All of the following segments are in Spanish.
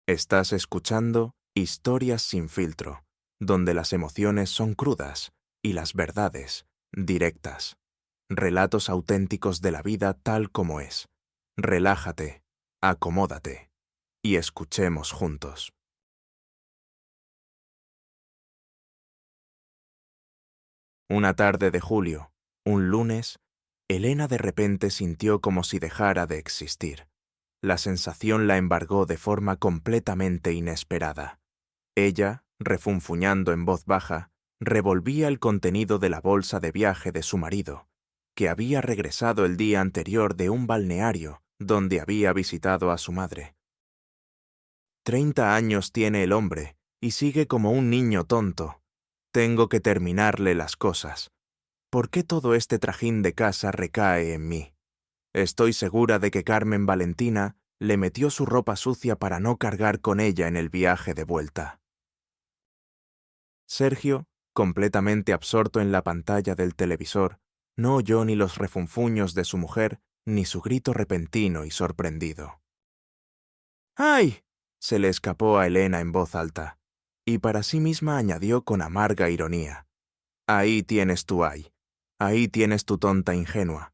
Estás escuchando Historias sin filtro, donde las emociones son crudas y las verdades directas. Relatos auténticos de la vida tal como es. Relájate, acomódate y escuchemos juntos. Una tarde de julio, un lunes, Elena de repente sintió como si dejara de existir. La sensación la embargó de forma completamente inesperada. Ella, refunfuñando en voz baja, revolvía el contenido de la bolsa de viaje de su marido, que había regresado el día anterior de un balneario donde había visitado a su madre. 30 años tiene el hombre y sigue como un niño tonto. Tengo que terminarle las cosas. ¿Por qué todo este trajín de casa recae en mí? Estoy segura de que Carmen Valentina le metió su ropa sucia para no cargar con ella en el viaje de vuelta. Sergio, completamente absorto en la pantalla del televisor, no oyó ni los refunfuños de su mujer ni su grito repentino y sorprendido. ¡Ay! Se le escapó a Elena en voz alta, y para sí misma añadió con amarga ironía. Ahí tienes tu ay, ahí tienes tu tonta ingenua.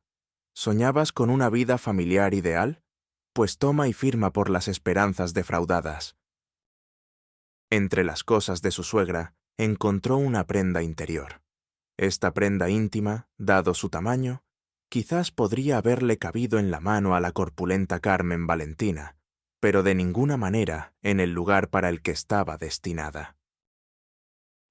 ¿Soñabas con una vida familiar ideal? Pues toma y firma por las esperanzas defraudadas. Entre las cosas de su suegra, encontró una prenda interior. Esta prenda íntima, dado su tamaño, quizás podría haberle cabido en la mano a la corpulenta Carmen Valentina, pero de ninguna manera en el lugar para el que estaba destinada.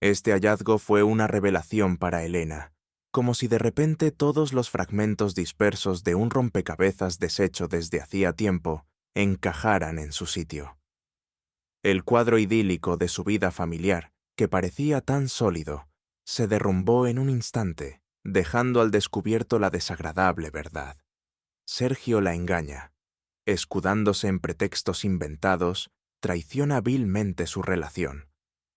Este hallazgo fue una revelación para Elena, como si de repente todos los fragmentos dispersos de un rompecabezas deshecho desde hacía tiempo encajaran en su sitio. El cuadro idílico de su vida familiar, que parecía tan sólido, se derrumbó en un instante, dejando al descubierto la desagradable verdad. Sergio la engaña. Escudándose en pretextos inventados, traiciona vilmente su relación.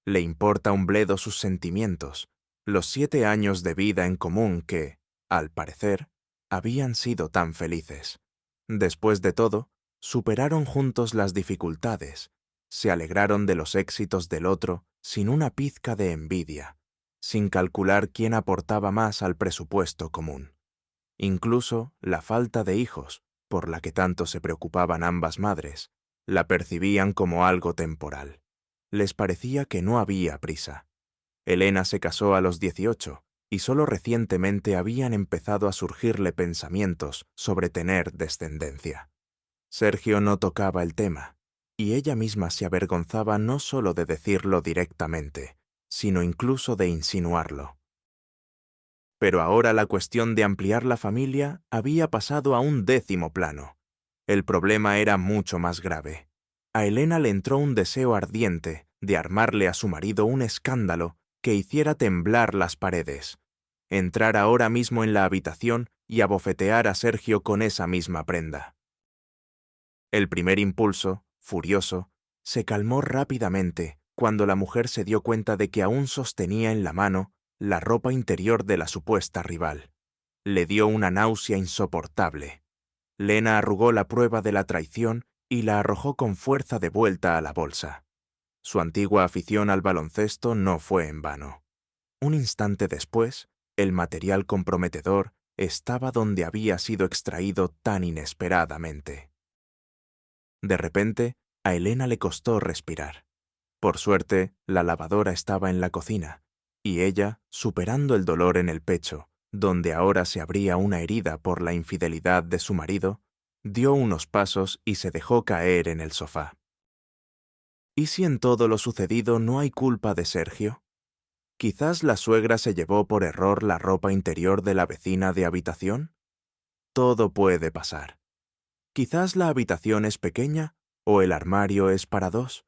Le importa un bledo sus sentimientos, los 7 años de vida en común que, al parecer, habían sido tan felices. Después de todo, superaron juntos las dificultades, se alegraron de los éxitos del otro sin una pizca de envidia, sin calcular quién aportaba más al presupuesto común. Incluso la falta de hijos, por la que tanto se preocupaban ambas madres, la percibían como algo temporal. Les parecía que no había prisa. Elena se casó a los 18 y solo recientemente habían empezado a surgirle pensamientos sobre tener descendencia. Sergio no tocaba el tema, y ella misma se avergonzaba no solo de decirlo directamente, sino incluso de insinuarlo. Pero ahora la cuestión de ampliar la familia había pasado a un 10º plano. El problema era mucho más grave. A Elena le entró un deseo ardiente de armarle a su marido un escándalo que hiciera temblar las paredes. Entrar ahora mismo en la habitación y abofetear a Sergio con esa misma prenda. El primer impulso, furioso, se calmó rápidamente cuando la mujer se dio cuenta de que aún sostenía en la mano la ropa interior de la supuesta rival. Le dio una náusea insoportable. Lena arrugó la prueba de la traición y la arrojó con fuerza de vuelta a la bolsa. Su antigua afición al baloncesto no fue en vano. Un instante después, el material comprometedor estaba donde había sido extraído tan inesperadamente. De repente, a Elena le costó respirar. Por suerte, la lavadora estaba en la cocina, y ella, superando el dolor en el pecho, donde ahora se abría una herida por la infidelidad de su marido, dio unos pasos y se dejó caer en el sofá. ¿Y si en todo lo sucedido no hay culpa de Sergio? ¿Quizás la suegra se llevó por error la ropa interior de la vecina de habitación? Todo puede pasar. Quizás la habitación es pequeña o el armario es para dos.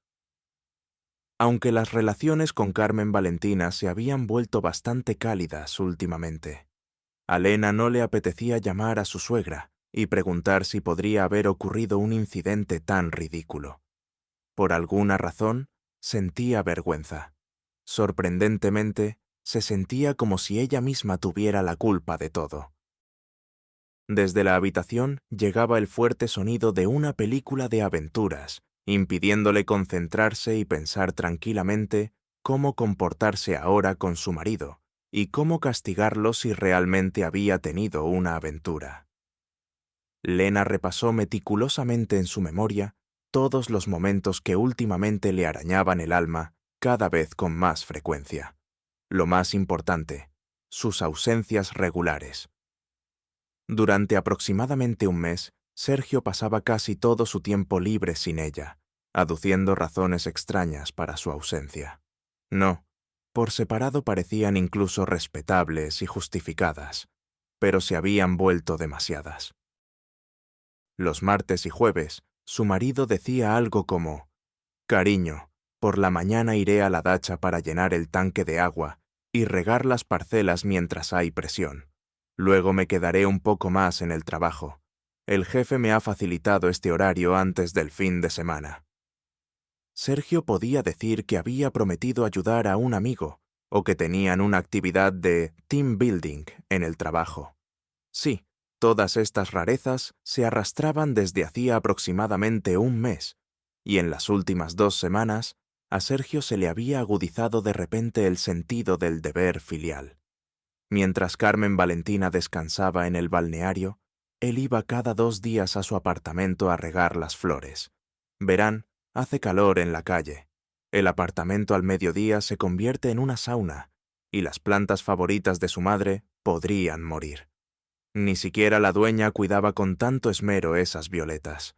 Aunque las relaciones con Carmen Valentina se habían vuelto bastante cálidas últimamente, a Lena no le apetecía llamar a su suegra y preguntar si podría haber ocurrido un incidente tan ridículo. Por alguna razón, sentía vergüenza. Sorprendentemente, se sentía como si ella misma tuviera la culpa de todo. Desde la habitación llegaba el fuerte sonido de una película de aventuras impidiéndole concentrarse y pensar tranquilamente cómo comportarse ahora con su marido y cómo castigarlo si realmente había tenido una aventura. Lena repasó meticulosamente en su memoria todos los momentos que últimamente le arañaban el alma cada vez con más frecuencia. Lo más importante, sus ausencias regulares. Durante aproximadamente un mes, Sergio pasaba casi todo su tiempo libre sin ella, aduciendo razones extrañas para su ausencia. No, por separado parecían incluso respetables y justificadas, pero se habían vuelto demasiadas. Los martes y jueves, su marido decía algo como: «Cariño, por la mañana iré a la dacha para llenar el tanque de agua y regar las parcelas mientras hay presión. Luego me quedaré un poco más en el trabajo. El jefe me ha facilitado este horario antes del fin de semana». Sergio podía decir que había prometido ayudar a un amigo o que tenían una actividad de team building en el trabajo. Sí, todas estas rarezas se arrastraban desde hacía aproximadamente un mes, y en las últimas 2 semanas a Sergio se le había agudizado de repente el sentido del deber filial. Mientras Carmen Valentina descansaba en el balneario, él iba cada 2 días a su apartamento a regar las flores. Verán, hace calor en la calle. El apartamento al mediodía se convierte en una sauna, y las plantas favoritas de su madre podrían morir. Ni siquiera la dueña cuidaba con tanto esmero esas violetas.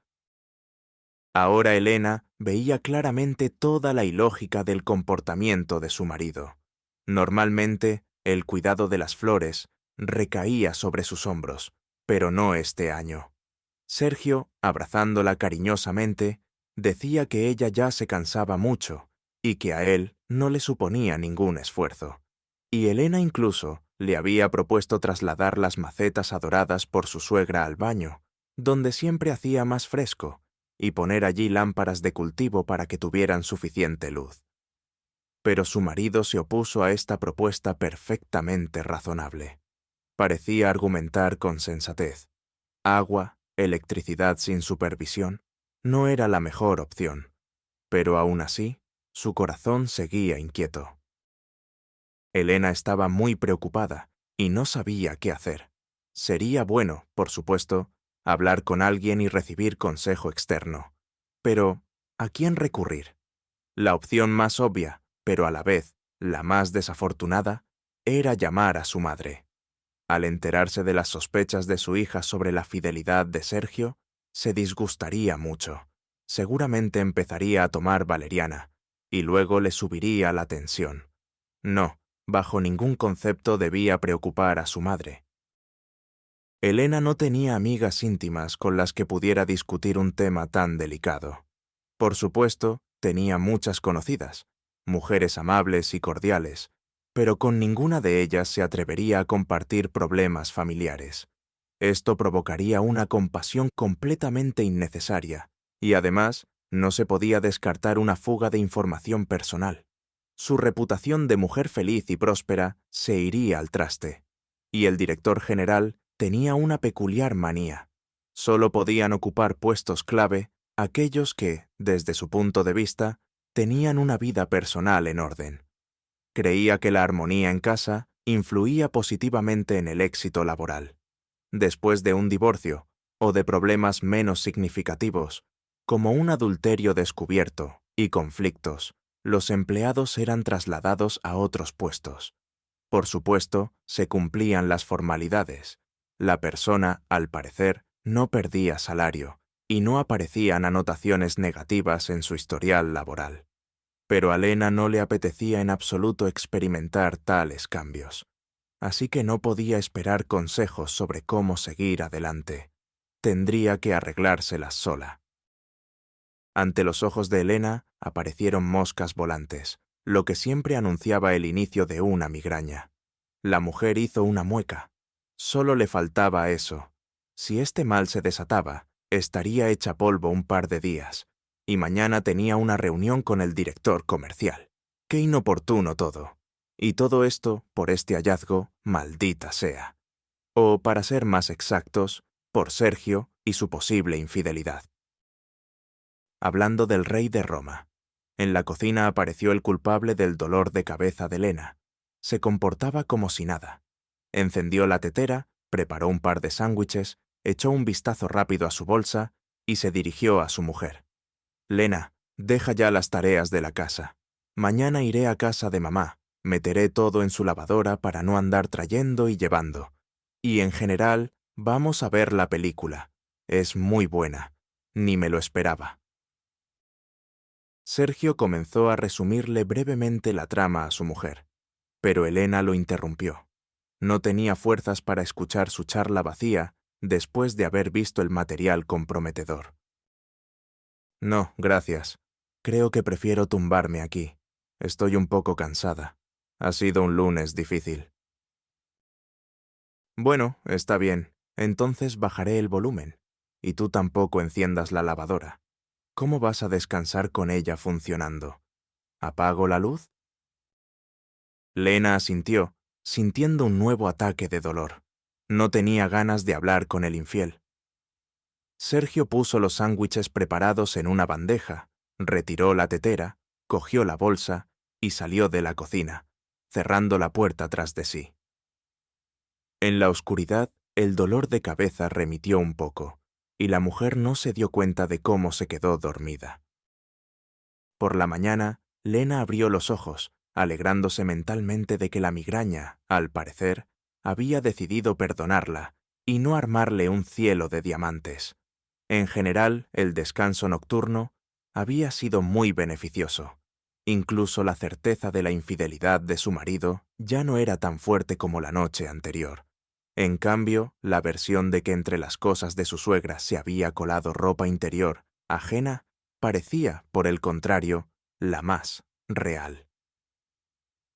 Ahora Elena veía claramente toda la ilógica del comportamiento de su marido. Normalmente, el cuidado de las flores recaía sobre sus hombros, pero no este año. Sergio, abrazándola cariñosamente, decía que ella ya se cansaba mucho y que a él no le suponía ningún esfuerzo. Y Elena incluso le había propuesto trasladar las macetas adoradas por su suegra al baño, donde siempre hacía más fresco, y poner allí lámparas de cultivo para que tuvieran suficiente luz. Pero su marido se opuso a esta propuesta perfectamente razonable. Parecía argumentar con sensatez. Agua, electricidad sin supervisión, no era la mejor opción, pero aún así, su corazón seguía inquieto. Elena estaba muy preocupada y no sabía qué hacer. Sería bueno, por supuesto, hablar con alguien y recibir consejo externo. Pero, ¿a quién recurrir? La opción más obvia, pero a la vez la más desafortunada, era llamar a su madre. Al enterarse de las sospechas de su hija sobre la fidelidad de Sergio, se disgustaría mucho. Seguramente empezaría a tomar valeriana, y luego le subiría la tensión. No, bajo ningún concepto debía preocupar a su madre. Elena no tenía amigas íntimas con las que pudiera discutir un tema tan delicado. Por supuesto, tenía muchas conocidas, mujeres amables y cordiales, pero con ninguna de ellas se atrevería a compartir problemas familiares. Esto provocaría una compasión completamente innecesaria, y además no se podía descartar una fuga de información personal. Su reputación de mujer feliz y próspera se iría al traste, y el director general tenía una peculiar manía. Solo podían ocupar puestos clave aquellos que, desde su punto de vista, tenían una vida personal en orden. Creía que la armonía en casa influía positivamente en el éxito laboral. Después de un divorcio, o de problemas menos significativos, como un adulterio descubierto y conflictos, los empleados eran trasladados a otros puestos. Por supuesto, se cumplían las formalidades. La persona, al parecer, no perdía salario, y no aparecían anotaciones negativas en su historial laboral. Pero a Lena no le apetecía en absoluto experimentar tales cambios, así que no podía esperar consejos sobre cómo seguir adelante. Tendría que arreglárselas sola. Ante los ojos de Elena aparecieron moscas volantes, lo que siempre anunciaba el inicio de una migraña. La mujer hizo una mueca. Solo le faltaba eso. Si este mal se desataba, estaría hecha polvo un par de días, y mañana tenía una reunión con el director comercial. Qué inoportuno todo. Y todo esto por este hallazgo, maldita sea. O, para ser más exactos, por Sergio y su posible infidelidad. hablando del rey de Roma. En la cocina apareció el culpable del dolor de cabeza de Lena. Se comportaba como si nada. Encendió la tetera, preparó un par de sándwiches, echó un vistazo rápido a su bolsa y se dirigió a su mujer. «Lena, deja ya las tareas de la casa. Mañana iré a casa de mamá, meteré todo en su lavadora para no andar trayendo y llevando. Y en general, vamos a ver la película. Es muy buena. Ni me lo esperaba». Sergio comenzó a resumirle brevemente la trama a su mujer, pero Elena lo interrumpió. No tenía fuerzas para escuchar su charla vacía después de haber visto el material comprometedor. «No, gracias. Creo que prefiero tumbarme aquí. Estoy un poco cansada. Ha sido un lunes difícil». «Bueno, está bien. Entonces bajaré el volumen. Y tú tampoco enciendas la lavadora. ¿Cómo vas a descansar con ella funcionando? ¿Apago la luz?». Lena asintió, sintiendo un nuevo ataque de dolor. No tenía ganas de hablar con el infiel. Sergio puso los sándwiches preparados en una bandeja, retiró la tetera, cogió la bolsa y salió de la cocina, cerrando la puerta tras de sí. En la oscuridad, el dolor de cabeza remitió un poco, y la mujer no se dio cuenta de cómo se quedó dormida. Por la mañana, Lena abrió los ojos, alegrándose mentalmente de que la migraña, al parecer, había decidido perdonarla y no armarle un cielo de diamantes. En general, el descanso nocturno había sido muy beneficioso. Incluso la certeza de la infidelidad de su marido ya no era tan fuerte como la noche anterior. En cambio, la versión de que entre las cosas de su suegra se había colado ropa interior ajena parecía, por el contrario, la más real.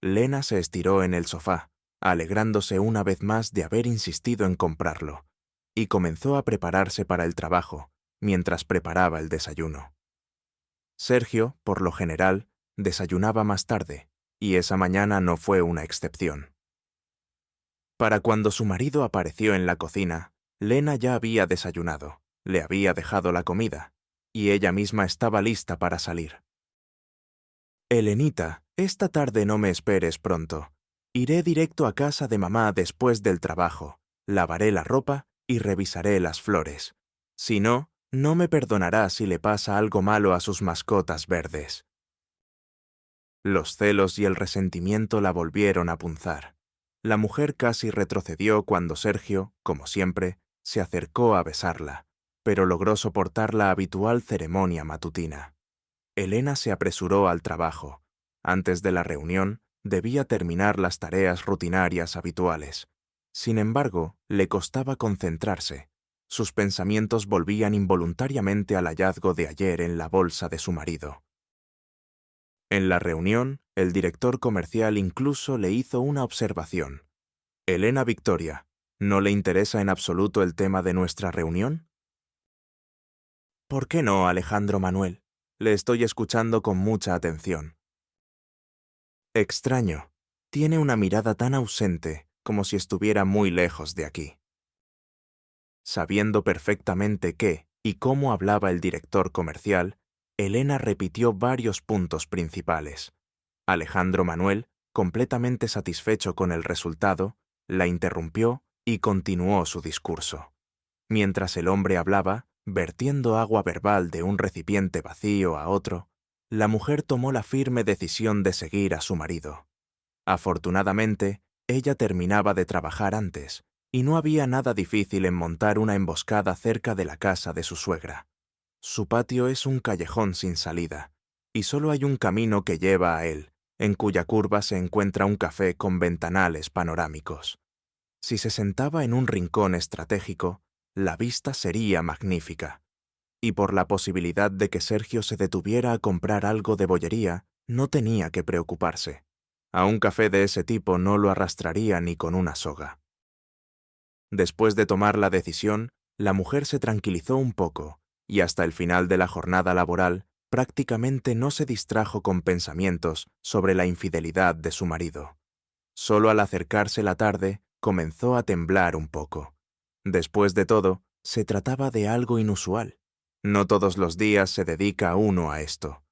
Lena se estiró en el sofá, alegrándose una vez más de haber insistido en comprarlo, y comenzó a prepararse para el trabajo, mientras preparaba el desayuno. Sergio, por lo general, desayunaba más tarde, y esa mañana no fue una excepción. Para cuando su marido apareció en la cocina, Lena ya había desayunado, le había dejado la comida, y ella misma estaba lista para salir. «Elenita, esta tarde no me esperes pronto. Iré directo a casa de mamá después del trabajo, lavaré la ropa y revisaré las flores. Si no, no me perdonará si le pasa algo malo a sus mascotas verdes». Los celos y el resentimiento la volvieron a punzar. La mujer casi retrocedió cuando Sergio, como siempre, se acercó a besarla, pero logró soportar la habitual ceremonia matutina. Elena se apresuró al trabajo. Antes de la reunión, debía terminar las tareas rutinarias habituales. Sin embargo, le costaba concentrarse. Sus pensamientos volvían involuntariamente al hallazgo de ayer en la bolsa de su marido. En la reunión, el director comercial incluso le hizo una observación. «Elena Victoria, ¿no le interesa en absoluto el tema de nuestra reunión?». «¿Por qué no, Alejandro Manuel? Le estoy escuchando con mucha atención». «Extraño. Tiene una mirada tan ausente, como si estuviera muy lejos de aquí». Sabiendo perfectamente qué y cómo hablaba el director comercial, Elena repitió varios puntos principales. Alejandro Manuel, completamente satisfecho con el resultado, la interrumpió y continuó su discurso. Mientras el hombre hablaba, vertiendo agua verbal de un recipiente vacío a otro, la mujer tomó la firme decisión de seguir a su marido. Afortunadamente, ella terminaba de trabajar antes, y no había nada difícil en montar una emboscada cerca de la casa de su suegra. Su patio es un callejón sin salida, y solo hay un camino que lleva a él, en cuya curva se encuentra un café con ventanales panorámicos. Si se sentaba en un rincón estratégico, la vista sería magnífica. Y por la posibilidad de que Sergio se detuviera a comprar algo de bollería, no tenía que preocuparse. A un café de ese tipo no lo arrastraría ni con una soga. Después de tomar la decisión, la mujer se tranquilizó un poco, y hasta el final de la jornada laboral prácticamente no se distrajo con pensamientos sobre la infidelidad de su marido. Solo al acercarse la tarde, comenzó a temblar un poco. Después de todo, se trataba de algo inusual. No todos los días se dedica uno a esto.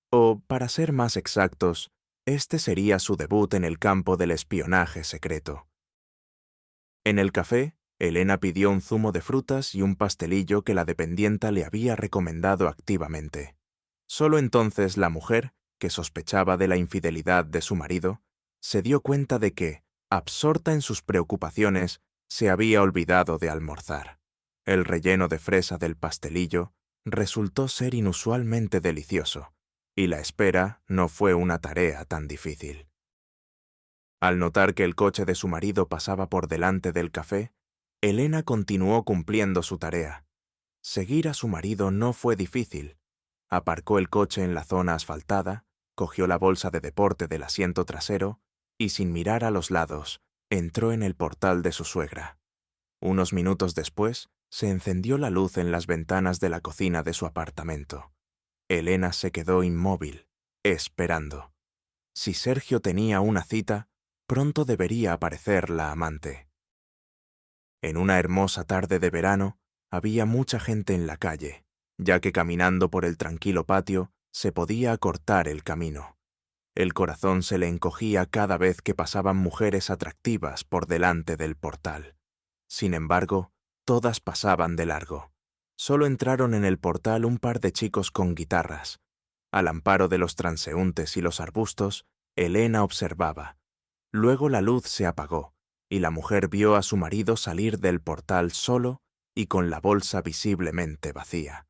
O, para ser más exactos, este sería su debut en el campo del espionaje secreto. En el café, Elena pidió un zumo de frutas y un pastelillo que la dependienta le había recomendado activamente. Solo entonces la mujer, que sospechaba de la infidelidad de su marido, se dio cuenta de que, absorta en sus preocupaciones, se había olvidado de almorzar. El relleno de fresa del pastelillo resultó ser inusualmente delicioso, y la espera no fue una tarea tan difícil. Al notar que el coche de su marido pasaba por delante del café, Elena continuó cumpliendo su tarea. Seguir a su marido no fue difícil. Aparcó el coche en la zona asfaltada, cogió la bolsa de deporte del asiento trasero y, sin mirar a los lados, entró en el portal de su suegra. Unos minutos después, se encendió la luz en las ventanas de la cocina de su apartamento. Elena se quedó inmóvil, esperando. Si Sergio tenía una cita, pronto debería aparecer la amante. En una hermosa tarde de verano, había mucha gente en la calle, ya que caminando por el tranquilo patio se podía acortar el camino. El corazón se le encogía cada vez que pasaban mujeres atractivas por delante del portal. Sin embargo, todas pasaban de largo. Solo entraron en el portal un par de chicos con guitarras. Al amparo de los transeúntes y los arbustos, Elena observaba. Luego la luz se apagó, y la mujer vio a su marido salir del portal solo y con la bolsa visiblemente vacía.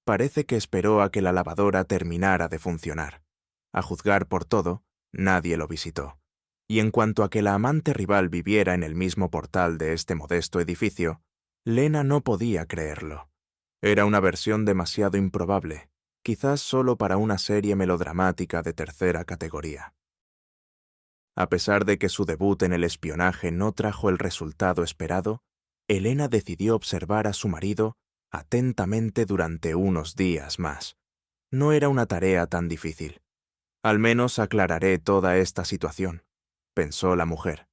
Parece que esperó a que la lavadora terminara de funcionar. A juzgar por todo, nadie lo visitó. Y en cuanto a que la amante rival viviera en el mismo portal de este modesto edificio, Lena no podía creerlo. Era una versión demasiado improbable, quizás solo para una serie melodramática de tercera categoría. A pesar de que su debut en el espionaje no trajo el resultado esperado, Elena decidió observar a su marido atentamente durante unos días más. No era una tarea tan difícil. Al menos aclararé toda esta situación, pensó la mujer.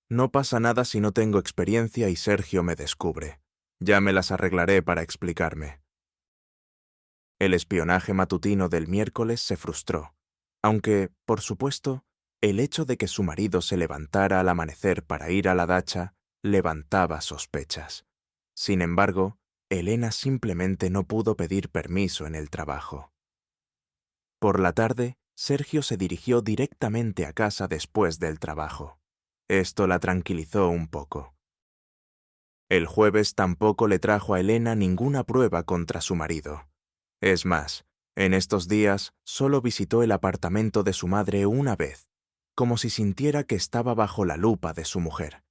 No pasa nada si no tengo experiencia y Sergio me descubre. Ya me las arreglaré para explicarme. El espionaje matutino del miércoles se frustró, aunque, por supuesto, el hecho de que su marido se levantara al amanecer para ir a la dacha levantaba sospechas. Sin embargo, Elena simplemente no pudo pedir permiso en el trabajo. Por la tarde, Sergio se dirigió directamente a casa después del trabajo. Esto la tranquilizó un poco. El jueves tampoco le trajo a Elena ninguna prueba contra su marido. Es más, en estos días solo visitó el apartamento de su madre una vez, como si sintiera que estaba bajo la lupa de su mujer.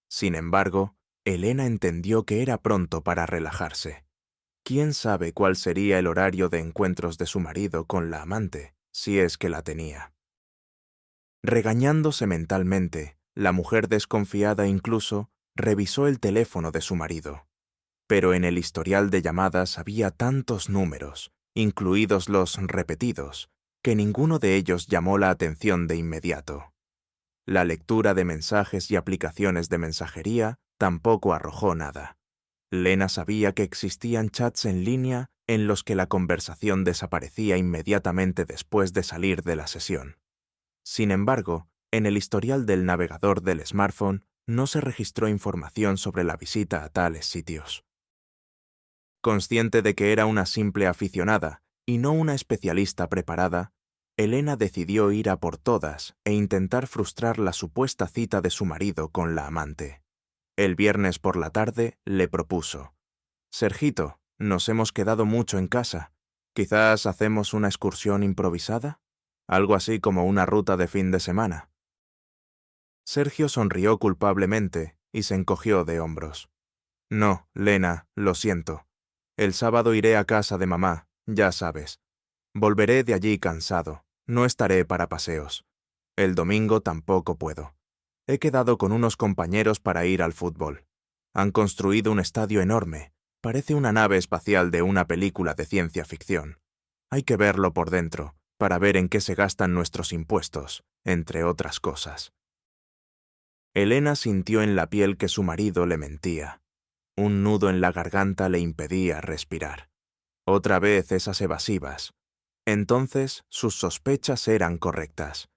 Sin embargo, Elena entendió que era pronto para relajarse. ¿Quién sabe cuál sería el horario de encuentros de su marido con la amante, si es que la tenía? Regañándose mentalmente, la mujer desconfiada incluso revisó el teléfono de su marido. Pero en el historial de llamadas había tantos números, incluidos los repetidos, que ninguno de ellos llamó la atención de inmediato. La lectura de mensajes y aplicaciones de mensajería tampoco arrojó nada. Lena sabía que existían chats en línea en los que la conversación desaparecía inmediatamente después de salir de la sesión. Sin embargo, en el historial del navegador del smartphone no se registró información sobre la visita a tales sitios. Consciente de que era una simple aficionada y no una especialista preparada, Elena decidió ir a por todas e intentar frustrar la supuesta cita de su marido con la amante. El viernes por la tarde le propuso: «Sergito, nos hemos quedado mucho en casa. ¿Quizás hacemos una excursión improvisada? Algo así como una ruta de fin de semana». Sergio sonrió culpablemente y se encogió de hombros. «No, Lena, lo siento. El sábado iré a casa de mamá, ya sabes. Volveré de allí cansado. No estaré para paseos. El domingo tampoco puedo. He quedado con unos compañeros para ir al fútbol. Han construido un estadio enorme. Parece una nave espacial de una película de ciencia ficción. Hay que verlo por dentro, para ver en qué se gastan nuestros impuestos, entre otras cosas». Elena sintió en la piel que su marido le mentía. Un nudo en la garganta le impedía respirar. Otra vez esas evasivas. Entonces sus sospechas eran correctas.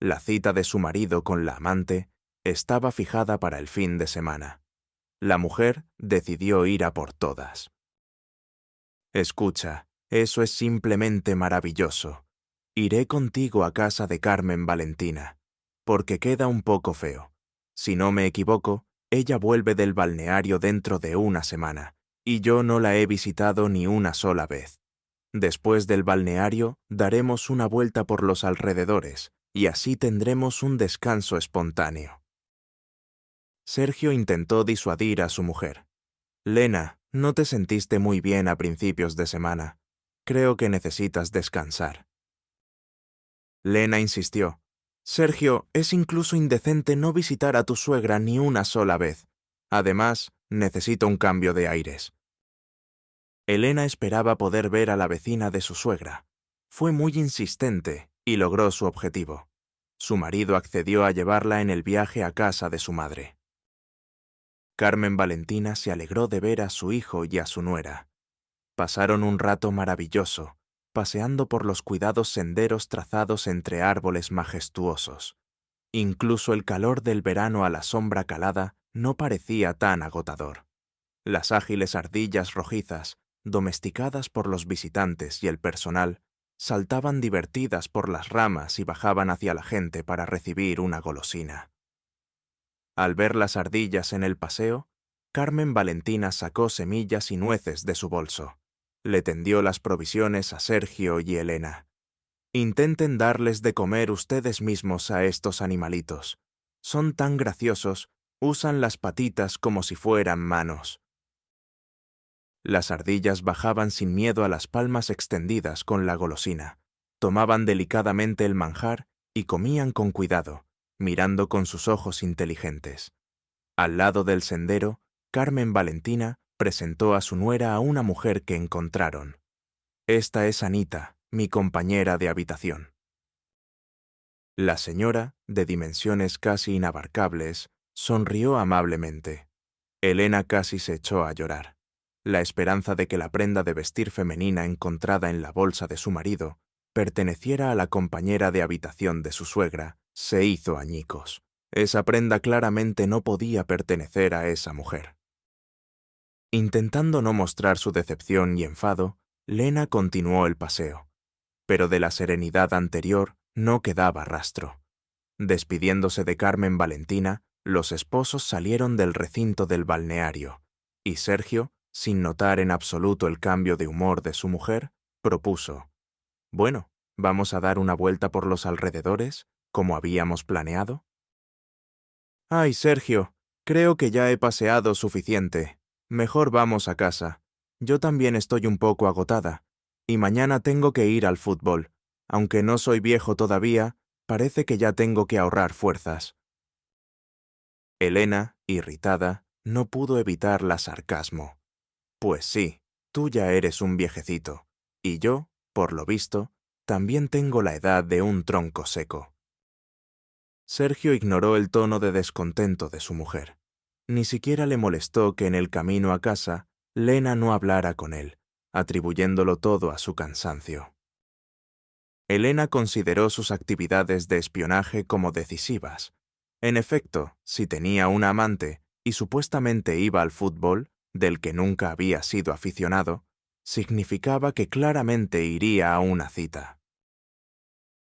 La cita de su marido con la amante estaba fijada para el fin de semana. La mujer decidió ir a por todas. Escucha, eso es simplemente maravilloso. Iré contigo a casa de Carmen Valentina, porque queda un poco feo. Si no me equivoco, ella vuelve del balneario dentro de una semana, y yo no la he visitado ni una sola vez. Después del balneario, daremos una vuelta por los alrededores, y así tendremos un descanso espontáneo. Sergio intentó disuadir a su mujer. Lena, no te sentiste muy bien a principios de semana. Creo que necesitas descansar. Lena insistió. Sergio, es incluso indecente no visitar a tu suegra ni una sola vez. Además, necesito un cambio de aires. Elena esperaba poder ver a la vecina de su suegra. Fue muy insistente y logró su objetivo. Su marido accedió a llevarla en el viaje a casa de su madre. Carmen Valentina se alegró de ver a su hijo y a su nuera. Pasaron un rato maravilloso, paseando por los cuidados senderos trazados entre árboles majestuosos. Incluso el calor del verano a la sombra calada no parecía tan agotador. Las ágiles ardillas rojizas, domesticadas por los visitantes y el personal, saltaban divertidas por las ramas y bajaban hacia la gente para recibir una golosina. Al ver las ardillas en el paseo, Carmen Valentina sacó semillas y nueces de su bolso. Le tendió las provisiones a Sergio y Elena. Intenten darles de comer ustedes mismos a estos animalitos. Son tan graciosos, usan las patitas como si fueran manos. Las ardillas bajaban sin miedo a las palmas extendidas con la golosina, tomaban delicadamente el manjar y comían con cuidado, mirando con sus ojos inteligentes. Al lado del sendero, Carmen Valentina presentó a su nuera a una mujer que encontraron. Esta es Anita, mi compañera de habitación. La señora, de dimensiones casi inabarcables, sonrió amablemente. Elena casi se echó a llorar. La esperanza de que la prenda de vestir femenina encontrada en la bolsa de su marido perteneciera a la compañera de habitación de su suegra se hizo añicos. Esa prenda claramente no podía pertenecer a esa mujer. Intentando no mostrar su decepción y enfado, Lena continuó el paseo, pero de la serenidad anterior no quedaba rastro. Despidiéndose de Carmen Valentina, los esposos salieron del recinto del balneario, y Sergio, sin notar en absoluto el cambio de humor de su mujer, propuso: «Bueno, ¿vamos a dar una vuelta por los alrededores, como habíamos planeado?» «Ay, Sergio, creo que ya he paseado suficiente. Mejor vamos a casa. Yo también estoy un poco agotada, y mañana tengo que ir al fútbol. Aunque no soy viejo todavía, parece que ya tengo que ahorrar fuerzas». Elena, irritada, no pudo evitar la sarcasmo. «Pues sí, tú ya eres un viejecito, y yo, por lo visto, también tengo la edad de un tronco seco». Sergio ignoró el tono de descontento de su mujer. Ni siquiera le molestó que en el camino a casa Lena no hablara con él, atribuyéndolo todo a su cansancio. Elena consideró sus actividades de espionaje como decisivas. En efecto, si tenía una amante y supuestamente iba al fútbol, del que nunca había sido aficionado, significaba que claramente iría a una cita.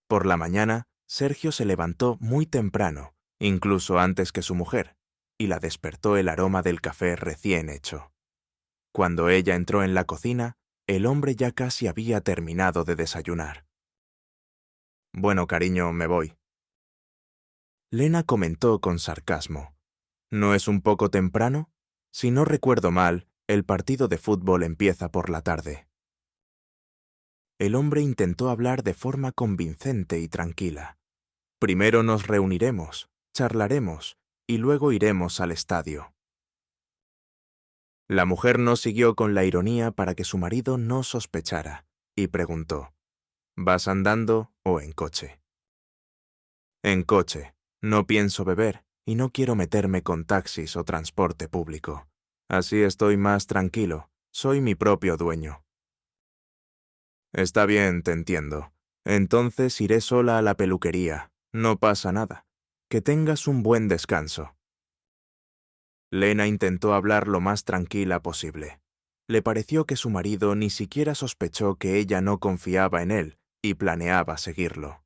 Por la mañana, Sergio se levantó muy temprano, incluso antes que su mujer, y la despertó el aroma del café recién hecho. Cuando ella entró en la cocina, el hombre ya casi había terminado de desayunar. «Bueno, cariño, me voy». Lena comentó con sarcasmo: «¿No es un poco temprano? Si no recuerdo mal, el partido de fútbol empieza por la tarde». El hombre intentó hablar de forma convincente y tranquila. «Primero nos reuniremos, charlaremos, y luego iremos al estadio». La mujer no siguió con la ironía para que su marido no sospechara, y preguntó: «¿Vas andando o en coche?» «En coche. No pienso beber y no quiero meterme con taxis o transporte público. Así estoy más tranquilo. Soy mi propio dueño. Está bien, te entiendo. Entonces iré sola a la peluquería. No pasa nada. Que tengas un buen descanso. Lena intentó hablar lo más tranquila posible. Le pareció que su marido ni siquiera sospechó que ella no confiaba en él y planeaba seguirlo.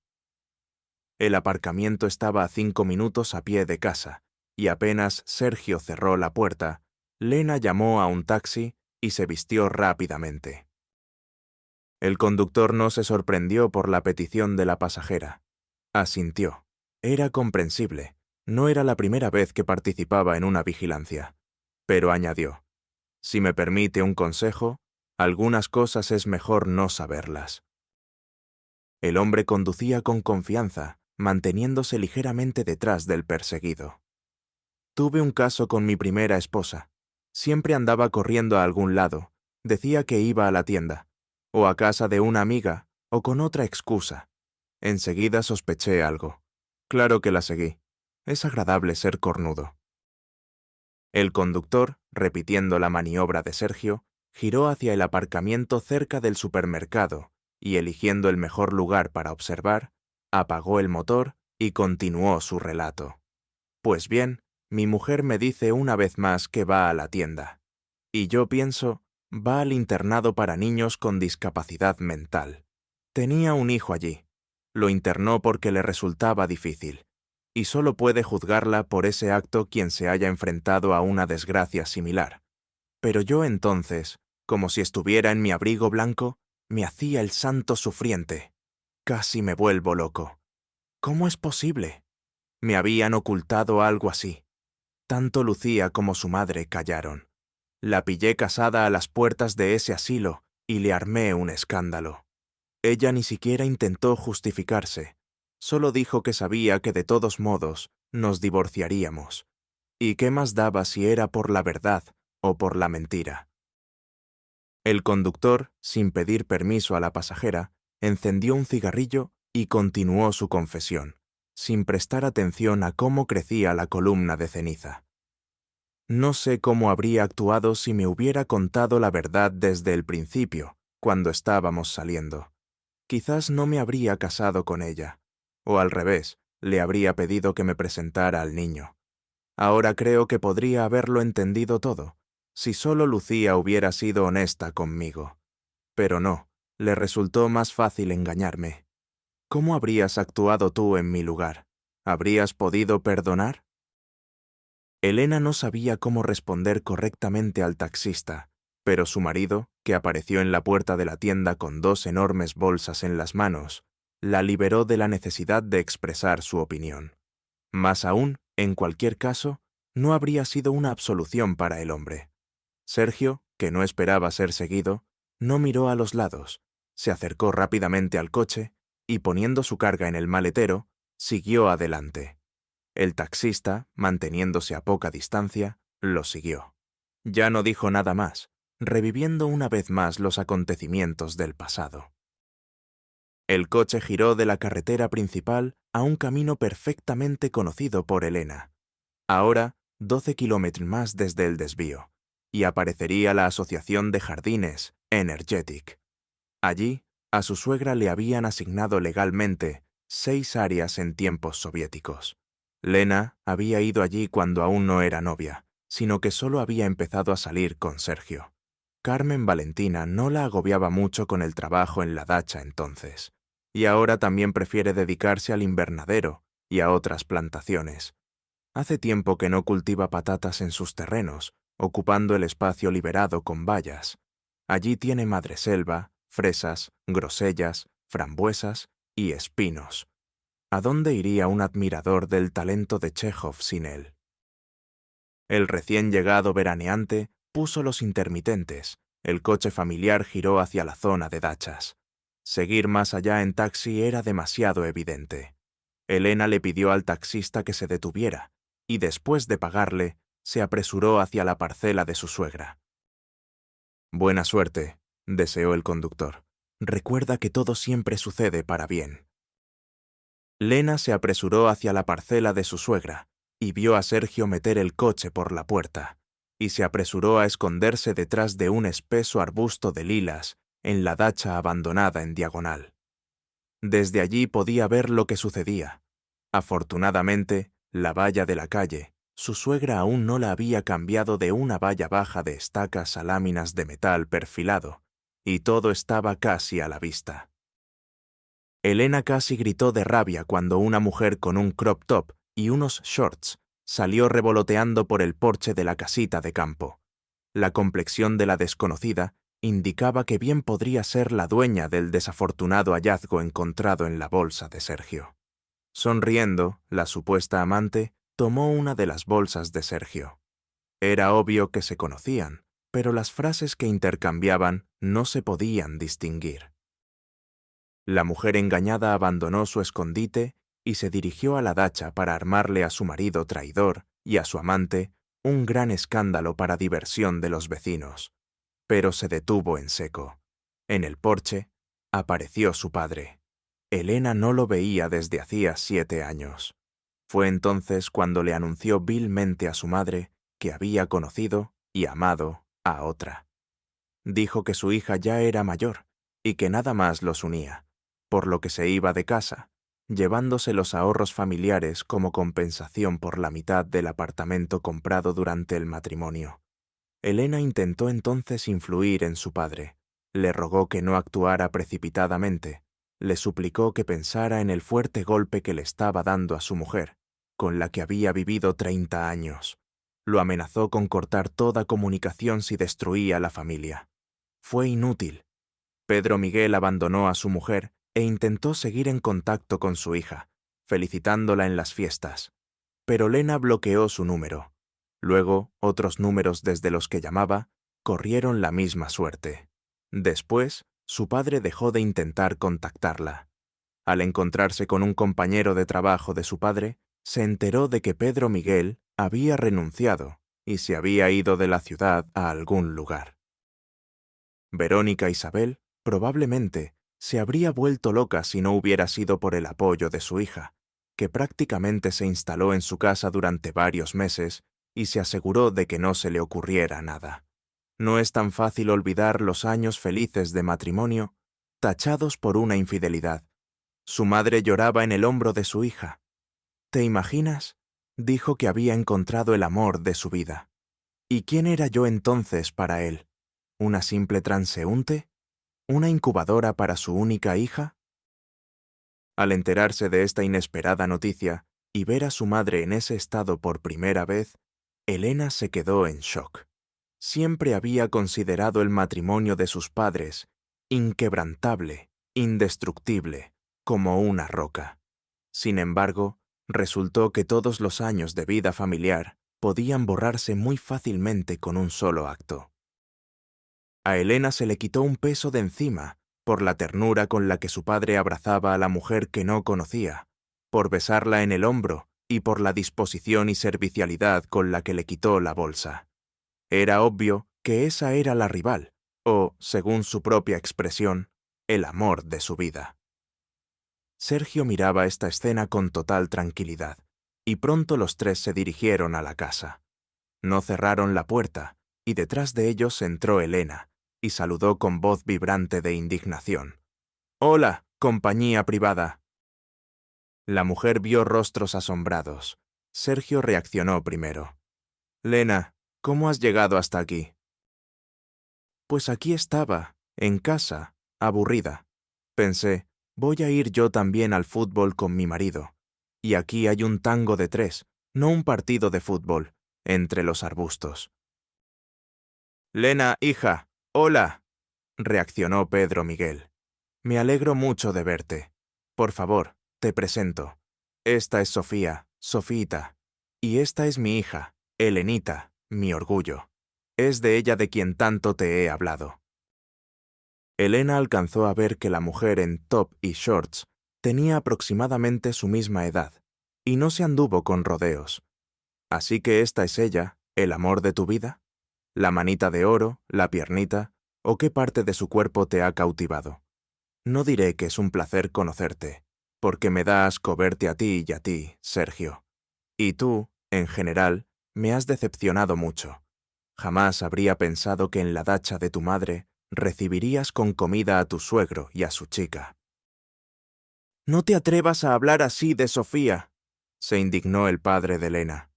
El aparcamiento estaba a 5 minutos a pie de casa, y apenas Sergio cerró la puerta, Lena llamó a un taxi y se vistió rápidamente. El conductor no se sorprendió por la petición de la pasajera. Asintió. Era comprensible. No era la primera vez que participaba en una vigilancia. Pero añadió: si me permite un consejo, algunas cosas es mejor no saberlas. El hombre conducía con confianza, manteniéndose ligeramente detrás del perseguido. Tuve un caso con mi primera esposa. Siempre andaba corriendo a algún lado. Decía que iba a la tienda, o a casa de una amiga, o con otra excusa. Enseguida sospeché algo. Claro que la seguí. Es agradable ser cornudo. El conductor, repitiendo la maniobra de Sergio, giró hacia el aparcamiento cerca del supermercado y, eligiendo el mejor lugar para observar, apagó el motor y continuó su relato. Pues bien, mi mujer me dice una vez más que va a la tienda. Y yo pienso, va al internado para niños con discapacidad mental. Tenía un hijo allí. Lo internó porque le resultaba difícil, y solo puede juzgarla por ese acto quien se haya enfrentado a una desgracia similar. Pero yo entonces, como si estuviera en mi abrigo blanco, me hacía el santo sufriente. Casi me vuelvo loco. ¿Cómo es posible? Me habían ocultado algo así. Tanto Lucía como su madre callaron. La pillé casada a las puertas de ese asilo y le armé un escándalo. Ella ni siquiera intentó justificarse. Solo dijo que sabía que de todos modos nos divorciaríamos. ¿Y qué más daba si era por la verdad o por la mentira? El conductor, sin pedir permiso a la pasajera, encendió un cigarrillo y continuó su confesión, sin prestar atención a cómo crecía la columna de ceniza. No sé cómo habría actuado si me hubiera contado la verdad desde el principio, cuando estábamos saliendo. Quizás no me habría casado con ella, o al revés, le habría pedido que me presentara al niño. Ahora creo que podría haberlo entendido todo, si solo Lucía hubiera sido honesta conmigo. Pero no, le resultó más fácil engañarme. ¿Cómo habrías actuado tú en mi lugar? ¿Habrías podido perdonar? Elena no sabía cómo responder correctamente al taxista, pero su marido, que apareció en la puerta de la tienda con 2 enormes bolsas en las manos, la liberó de la necesidad de expresar su opinión. Más aún, en cualquier caso, no habría sido una absolución para el hombre. Sergio, que no esperaba ser seguido, no miró a los lados, se acercó rápidamente al coche y, poniendo su carga en el maletero, siguió adelante. El taxista, manteniéndose a poca distancia, lo siguió. Ya no dijo nada más, reviviendo una vez más los acontecimientos del pasado. El coche giró de la carretera principal a un camino perfectamente conocido por Elena. Ahora, 12 kilómetros más desde el desvío, y aparecería la asociación de jardines, Energetic. Allí, a su suegra le habían asignado legalmente 6 áreas en tiempos soviéticos. Lena había ido allí cuando aún no era novia, sino que solo había empezado a salir con Sergio. Carmen Valentina no la agobiaba mucho con el trabajo en la dacha entonces, y ahora también prefiere dedicarse al invernadero y a otras plantaciones. Hace tiempo que no cultiva patatas en sus terrenos, ocupando el espacio liberado con bayas. Allí tiene madreselva, fresas, grosellas, frambuesas y espinos. ¿A dónde iría un admirador del talento de Chejov sin él? El recién llegado veraneante puso los intermitentes. El coche familiar giró hacia la zona de dachas. Seguir más allá en taxi era demasiado evidente. Elena le pidió al taxista que se detuviera, y después de pagarle, se apresuró hacia la parcela de su suegra. Buena suerte, deseó el conductor. Recuerda que todo siempre sucede para bien. Lena se apresuró hacia la parcela de su suegra y vio a Sergio meter el coche por la puerta. y se apresuró a esconderse detrás de un espeso arbusto de lilas en la dacha abandonada en diagonal. Desde allí podía ver lo que sucedía. Afortunadamente, la valla de la calle, su suegra aún no la había cambiado de una valla baja de estacas a láminas de metal perfilado, y todo estaba casi a la vista. Elena casi gritó de rabia cuando una mujer con un crop top y unos shorts salió revoloteando por el porche de la casita de campo. La complexión de la desconocida indicaba que bien podría ser la dueña del desafortunado hallazgo encontrado en la bolsa de Sergio. Sonriendo, la supuesta amante tomó una de las bolsas de Sergio. Era obvio que se conocían, pero las frases que intercambiaban no se podían distinguir. La mujer engañada abandonó su escondite y se dirigió a la dacha para armarle a su marido traidor y a su amante un gran escándalo para diversión de los vecinos. Pero se detuvo en seco. En el porche apareció su padre. Elena no lo veía desde hacía 7 años. Fue entonces cuando le anunció vilmente a su madre que había conocido y amado a otra. Dijo que su hija ya era mayor y que nada más los unía, por lo que se iba de casa, llevándose los ahorros familiares como compensación por la mitad del apartamento comprado durante el matrimonio. Elena intentó entonces influir en su padre. Le rogó que no actuara precipitadamente. Le suplicó que pensara en el fuerte golpe que le estaba dando a su mujer, con la que había vivido 30 años. Lo amenazó con cortar toda comunicación si destruía la familia. Fue inútil. Pedro Miguel abandonó a su mujer e intentó seguir en contacto con su hija, felicitándola en las fiestas. Pero Elena bloqueó su número. Luego, otros números desde los que llamaba corrieron la misma suerte. Después, su padre dejó de intentar contactarla. Al encontrarse con un compañero de trabajo de su padre, se enteró de que Pedro Miguel había renunciado y se había ido de la ciudad a algún lugar. Verónica Isabel, probablemente, se habría vuelto loca si no hubiera sido por el apoyo de su hija, que prácticamente se instaló en su casa durante varios meses y se aseguró de que no se le ocurriera nada. No es tan fácil olvidar los años felices de matrimonio, tachados por una infidelidad. Su madre lloraba en el hombro de su hija. ¿Te imaginas? Dijo que había encontrado el amor de su vida. ¿Y quién era yo entonces para él? ¿Una simple transeúnte? ¿Una incubadora para su única hija? Al enterarse de esta inesperada noticia y ver a su madre en ese estado por primera vez, Elena se quedó en shock. Siempre había considerado el matrimonio de sus padres inquebrantable, indestructible, como una roca. Sin embargo, resultó que todos los años de vida familiar podían borrarse muy fácilmente con un solo acto. A Elena se le quitó un peso de encima por la ternura con la que su padre abrazaba a la mujer que no conocía, por besarla en el hombro y por la disposición y servicialidad con la que le quitó la bolsa. Era obvio que esa era la rival, o, según su propia expresión, el amor de su vida. Sergio miraba esta escena con total tranquilidad, y pronto los tres se dirigieron a la casa. No cerraron la puerta, y detrás de ellos entró Elena, y saludó con voz vibrante de indignación. «Hola, compañía privada». La mujer vio rostros asombrados. Sergio reaccionó primero. «Lena, ¿cómo has llegado hasta aquí?» «Pues aquí estaba, en casa, aburrida. Pensé, voy a ir yo también al fútbol con mi marido. Y aquí hay un tango de 3, no un partido de fútbol, entre los arbustos». «Lena, hija, hola», reaccionó Pedro Miguel. «Me alegro mucho de verte. Por favor, te presento. Esta es Sofía, Sofita, y esta es mi hija, Elenita, mi orgullo. Es de ella de quien tanto te he hablado». Elena alcanzó a ver que la mujer en top y shorts tenía aproximadamente su misma edad, y no se anduvo con rodeos. «¿Así que esta es ella, el amor de tu vida? ¿La manita de oro, la piernita, o qué parte de su cuerpo te ha cautivado? No diré que es un placer conocerte, porque me da asco verte a ti y a ti, Sergio. Y tú, en general, me has decepcionado mucho. Jamás habría pensado que en la dacha de tu madre recibirías con comida a tu suegro y a su chica. «No te atrevas a hablar así de Sofía», se indignó el padre de Elena.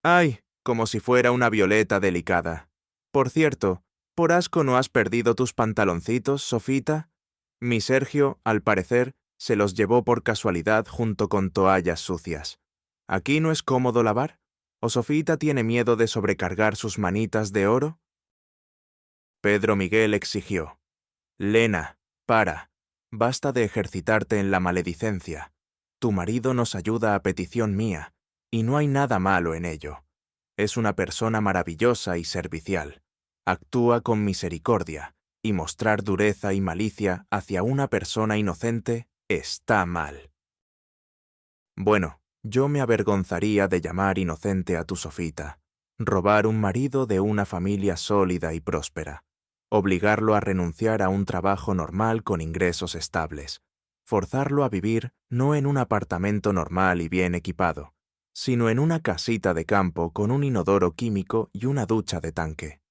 «Ay, como si fuera una violeta delicada. Por cierto, ¿por asco no has perdido tus pantaloncitos, Sofita? Mi Sergio, al parecer, se los llevó por casualidad junto con toallas sucias. ¿Aquí no es cómodo lavar? ¿O Sofita tiene miedo de sobrecargar sus manitas de oro?» Pedro Miguel exigió. «Lena, para. Basta de ejercitarte en la maledicencia. Tu marido nos ayuda a petición mía, y no hay nada malo en ello. Es una persona maravillosa y servicial. Actúa con misericordia, y mostrar dureza y malicia hacia una persona inocente está mal. Bueno, yo me avergonzaría de llamar inocente a tu Sofita, robar un marido de una familia sólida y próspera, obligarlo a renunciar a un trabajo normal con ingresos estables, forzarlo a vivir no en un apartamento normal y bien equipado, sino en una casita de campo con un inodoro químico y una ducha de tanque.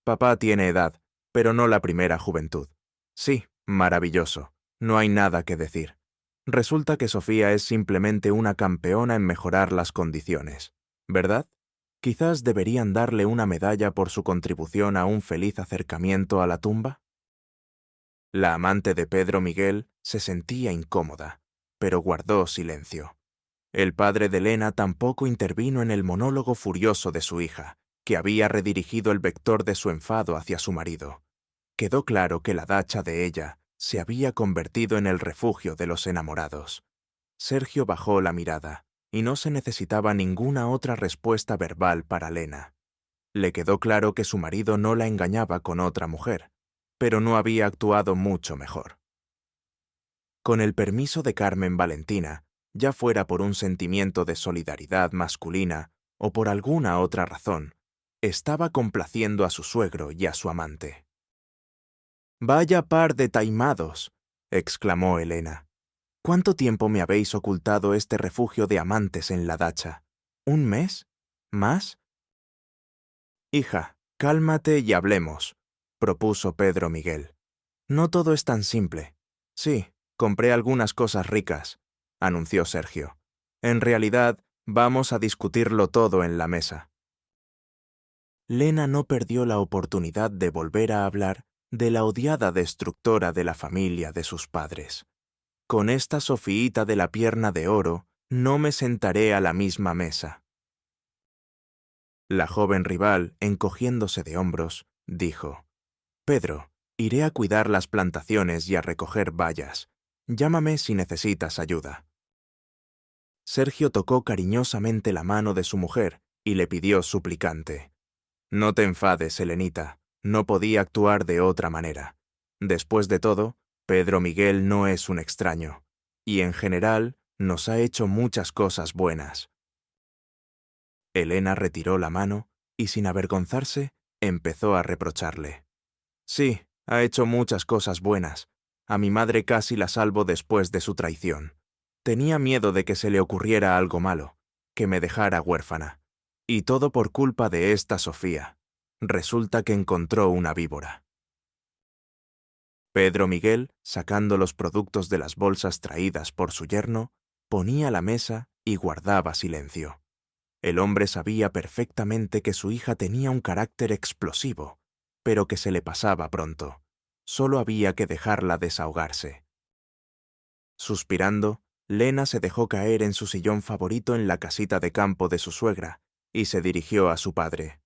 Papá tiene edad, pero no la primera juventud. Sí, maravilloso, no hay nada que decir. Resulta que Sofía es simplemente una campeona en mejorar las condiciones, ¿verdad? Quizás deberían darle una medalla por su contribución a un feliz acercamiento a la tumba. La amante de Pedro Miguel se sentía incómoda, pero guardó silencio. El padre de Elena tampoco intervino en el monólogo furioso de su hija, que había redirigido el vector de su enfado hacia su marido. Quedó claro que la dacha de ella se había convertido en el refugio de los enamorados. Sergio bajó la mirada, y no se necesitaba ninguna otra respuesta verbal para Lena. Le quedó claro que su marido no la engañaba con otra mujer, pero no había actuado mucho mejor. Con el permiso de Carmen Valentina, ya fuera por un sentimiento de solidaridad masculina o por alguna otra razón, estaba complaciendo a su suegro y a su amante. «Vaya par de taimados», exclamó Elena. «¿Cuánto tiempo me habéis ocultado este refugio de amantes en la dacha? ¿Un mes? ¿Más?» «Hija, cálmate y hablemos», propuso Pedro Miguel. «No todo es tan simple. Sí, compré algunas cosas ricas», anunció Sergio. «En realidad, vamos a discutirlo todo en la mesa». Lena no perdió la oportunidad de volver a hablar de la odiada destructora de la familia de sus padres. «Con esta Sofiita de la pierna de oro, no me sentaré a la misma mesa». La joven rival, encogiéndose de hombros, dijo: «Pedro, iré a cuidar las plantaciones y a recoger bayas. Llámame si necesitas ayuda». Sergio tocó cariñosamente la mano de su mujer y le pidió suplicante: «No te enfades, Elenita, no podía actuar de otra manera. Después de todo, Pedro Miguel no es un extraño, y en general nos ha hecho muchas cosas buenas». Elena retiró la mano y, sin avergonzarse, empezó a reprocharle. «Sí, ha hecho muchas cosas buenas. A mi madre casi la salvo después de su traición. Tenía miedo de que se le ocurriera algo malo, que me dejara huérfana. Y todo por culpa de esta Sofía. Resulta que encontró una víbora». Pedro Miguel, sacando los productos de las bolsas traídas por su yerno, ponía la mesa y guardaba silencio. El hombre sabía perfectamente que su hija tenía un carácter explosivo, pero que se le pasaba pronto. Solo había que dejarla desahogarse. Suspirando, Lena se dejó caer en su sillón favorito en la casita de campo de su suegra y se dirigió a su padre.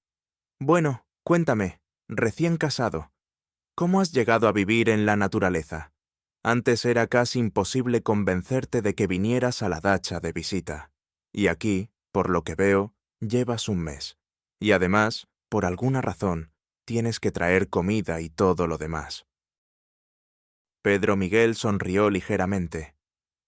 «Bueno, cuéntame, recién casado, ¿cómo has llegado a vivir en la naturaleza? Antes era casi imposible convencerte de que vinieras a la dacha de visita. Y aquí, por lo que veo, llevas un mes. Y además, por alguna razón, tienes que traer comida y todo lo demás». Pedro Miguel sonrió ligeramente.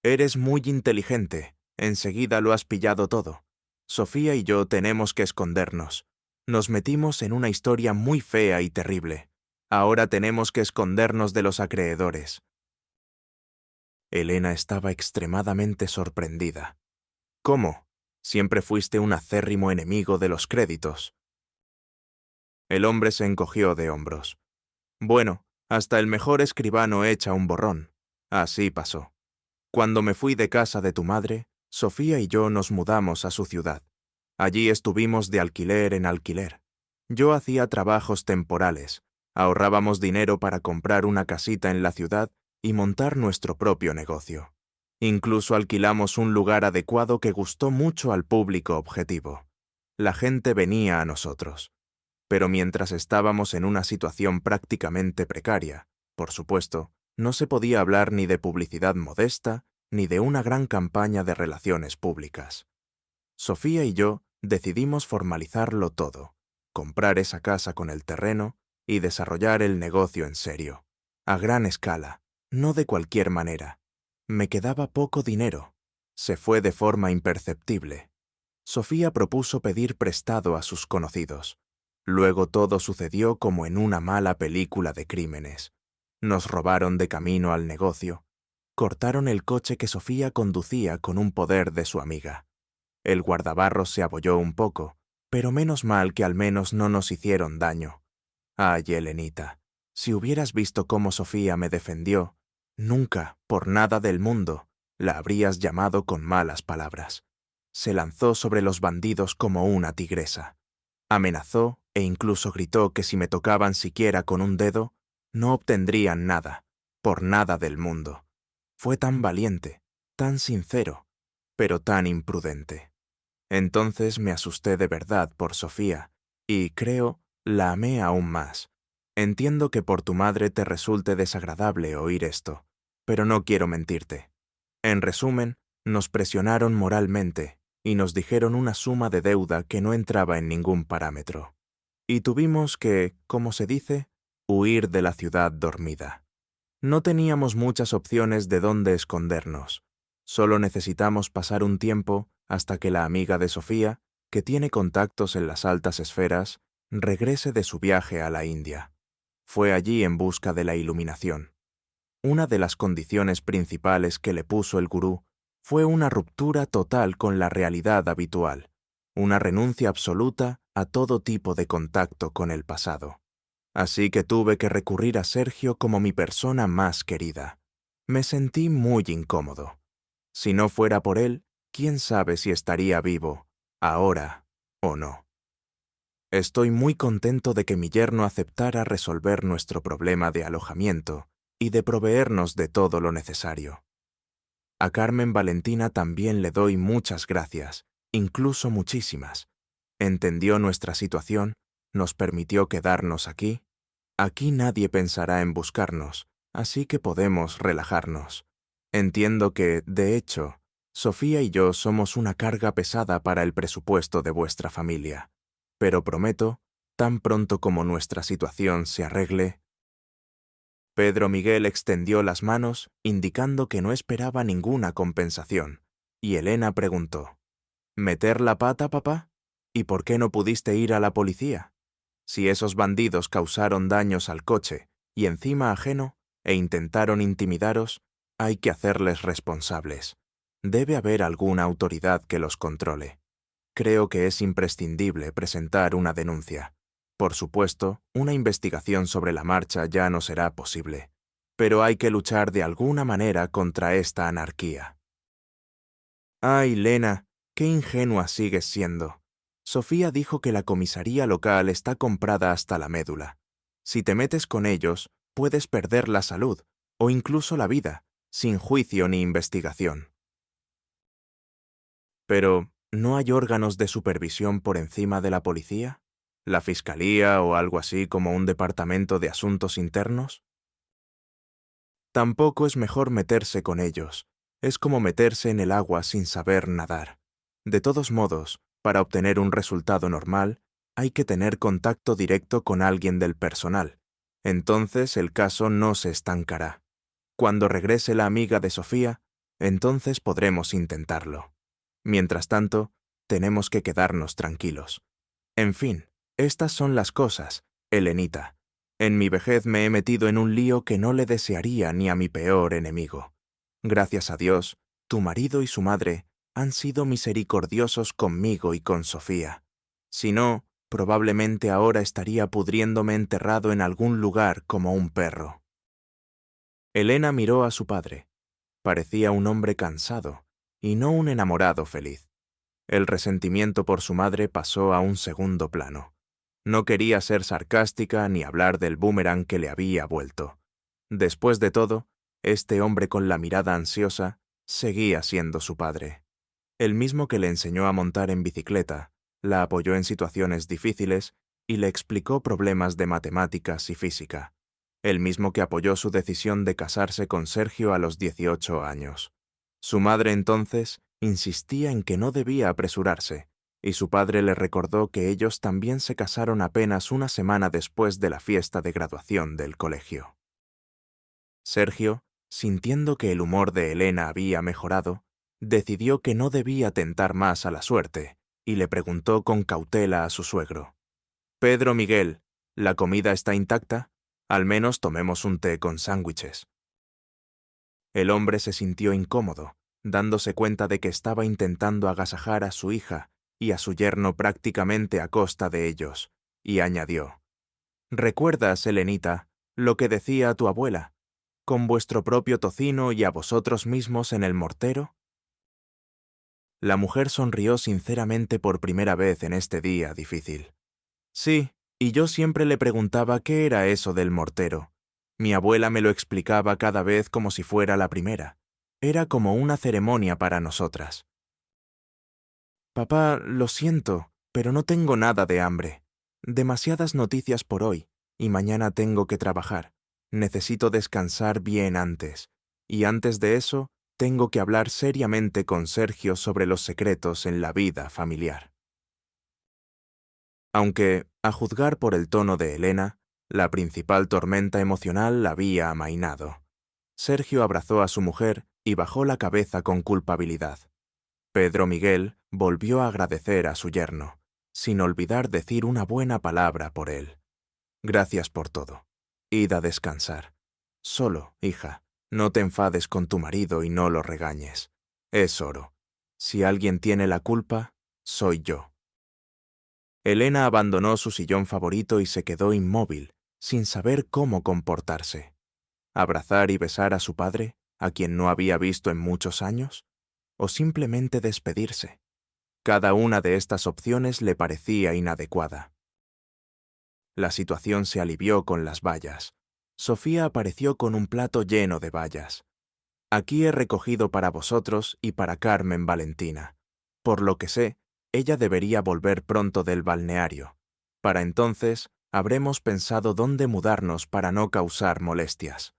«Eres muy inteligente. Enseguida lo has pillado todo. Sofía y yo tenemos que escondernos. Nos metimos en una historia muy fea y terrible. Ahora tenemos que escondernos de los acreedores». Elena estaba extremadamente sorprendida. «¿Cómo? Siempre fuiste un acérrimo enemigo de los créditos. El hombre se encogió de hombros. Bueno, hasta el mejor escribano echa un borrón. Así pasó. Cuando me fui de casa de tu madre, Sofía y yo nos mudamos a su ciudad. Allí estuvimos de alquiler en alquiler. Yo hacía trabajos temporales, ahorrábamos dinero para comprar una casita en la ciudad y montar nuestro propio negocio. Incluso alquilamos un lugar adecuado que gustó mucho al público objetivo. La gente venía a nosotros. Pero mientras estábamos en una situación prácticamente precaria, por supuesto, no se podía hablar ni de publicidad modesta, ni de una gran campaña de relaciones públicas. Sofía y yo decidimos formalizarlo todo, comprar esa casa con el terreno y desarrollar el negocio en serio, a gran escala, no de cualquier manera. Me quedaba poco dinero. Se fue de forma imperceptible. Sofía propuso pedir prestado a sus conocidos. Luego todo sucedió como en una mala película de crímenes. Nos robaron de camino al negocio. Cortaron el coche que Sofía conducía con un poder de su amiga. El guardabarros se abolló un poco, pero menos mal que al menos no nos hicieron daño. Ay, Elenita, si hubieras visto cómo Sofía me defendió, nunca, por nada del mundo, la habrías llamado con malas palabras. Se lanzó sobre los bandidos como una tigresa. Amenazó e incluso gritó que si me tocaban siquiera con un dedo, no obtendrían nada, por nada del mundo. Fue tan valiente, tan sincero, pero tan imprudente. Entonces me asusté de verdad por Sofía, y, creo, la amé aún más. Entiendo que por tu madre te resulte desagradable oír esto, pero no quiero mentirte. En resumen, nos presionaron moralmente y nos dijeron una suma de deuda que no entraba en ningún parámetro. Y tuvimos que, como se dice, huir de la ciudad dormida. No teníamos muchas opciones de dónde escondernos. Solo necesitamos pasar un tiempo hasta que la amiga de Sofía, que tiene contactos en las altas esferas, regrese de su viaje a la India. Fue allí en busca de la iluminación. Una de las condiciones principales que le puso el gurú fue una ruptura total con la realidad habitual, una renuncia absoluta a todo tipo de contacto con el pasado. Así que tuve que recurrir a Sergio como mi persona más querida. Me sentí muy incómodo. Si no fuera por él, quién sabe si estaría vivo, ahora o no. Estoy muy contento de que mi yerno aceptara resolver nuestro problema de alojamiento y de proveernos de todo lo necesario. A Carmen Valentina también le doy muchas gracias, incluso muchísimas. Entendió nuestra situación, nos permitió quedarnos aquí. Aquí nadie pensará en buscarnos, así que podemos relajarnos. Entiendo que, de hecho, Sofía y yo somos una carga pesada para el presupuesto de vuestra familia, pero prometo, tan pronto como nuestra situación se arregle. Pedro Miguel extendió las manos, indicando que no esperaba ninguna compensación, y Elena preguntó, ¿meter la pata, papá? ¿Y por qué no pudiste ir a la policía? Si esos bandidos causaron daños al coche y encima ajeno e intentaron intimidaros, hay que hacerles responsables. Debe haber alguna autoridad que los controle. Creo que es imprescindible presentar una denuncia. Por supuesto, una investigación sobre la marcha ya no será posible, pero hay que luchar de alguna manera contra esta anarquía. Ay, Lena, qué ingenua sigues siendo. Sofía dijo que la comisaría local está comprada hasta la médula. Si te metes con ellos, puedes perder la salud, o incluso la vida, sin juicio ni investigación. Pero, ¿no hay órganos de supervisión por encima de la policía? ¿La fiscalía o algo así como un departamento de asuntos internos? Tampoco es mejor meterse con ellos. Es como meterse en el agua sin saber nadar. De todos modos, para obtener un resultado normal, hay que tener contacto directo con alguien del personal. Entonces el caso no se estancará. Cuando regrese la amiga de Sofía, entonces podremos intentarlo. Mientras tanto, tenemos que quedarnos tranquilos. En fin, estas son las cosas, Elenita. En mi vejez me he metido en un lío que no le desearía ni a mi peor enemigo. Gracias a Dios, tu marido y su madre han sido misericordiosos conmigo y con Sofía. Si no, probablemente ahora estaría pudriéndome enterrado en algún lugar como un perro. Elena miró a su padre. Parecía un hombre cansado, y no un enamorado feliz. El resentimiento por su madre pasó a un segundo plano. No quería ser sarcástica ni hablar del boomerang que le había vuelto. Después de todo, este hombre con la mirada ansiosa seguía siendo su padre. El mismo que le enseñó a montar en bicicleta, la apoyó en situaciones difíciles y le explicó problemas de matemáticas y física. El mismo que apoyó su decisión de casarse con Sergio a los 18 años. Su madre entonces insistía en que no debía apresurarse, y su padre le recordó que ellos también se casaron apenas una semana después de la fiesta de graduación del colegio. Sergio, sintiendo que el humor de Elena había mejorado, decidió que no debía tentar más a la suerte, y le preguntó con cautela a su suegro: «Pedro Miguel, ¿la comida está intacta? Al menos tomemos un té con sándwiches». El hombre se sintió incómodo, dándose cuenta de que estaba intentando agasajar a su hija y a su yerno prácticamente a costa de ellos, y añadió: «¿Recuerdas, Elenita, lo que decía tu abuela? ¿Con vuestro propio tocino y a vosotros mismos en el mortero?». La mujer sonrió sinceramente por primera vez en este día difícil. «Sí, y yo siempre le preguntaba qué era eso del mortero. Mi abuela me lo explicaba cada vez como si fuera la primera. Era como una ceremonia para nosotras». «Papá, lo siento, pero no tengo nada de hambre. Demasiadas noticias por hoy, y mañana tengo que trabajar. Necesito descansar bien antes. Y antes de eso, tengo que hablar seriamente con Sergio sobre los secretos en la vida familiar». Aunque, a juzgar por el tono de Elena, la principal tormenta emocional la había amainado. Sergio abrazó a su mujer y bajó la cabeza con culpabilidad. Pedro Miguel volvió a agradecer a su yerno, sin olvidar decir una buena palabra por él. «Gracias por todo. Id a descansar. Solo, hija, no te enfades con tu marido y no lo regañes. Es oro. Si alguien tiene la culpa, soy yo». Elena abandonó su sillón favorito y se quedó inmóvil, sin saber cómo comportarse. ¿Abrazar y besar a su padre, a quien no había visto en muchos años? ¿O simplemente despedirse? Cada una de estas opciones le parecía inadecuada. La situación se alivió con las bayas. Sofía apareció con un plato lleno de bayas. «Aquí he recogido para vosotros y para Carmen Valentina. Por lo que sé, ella debería volver pronto del balneario. Para entonces, habremos pensado dónde mudarnos para no causar molestias».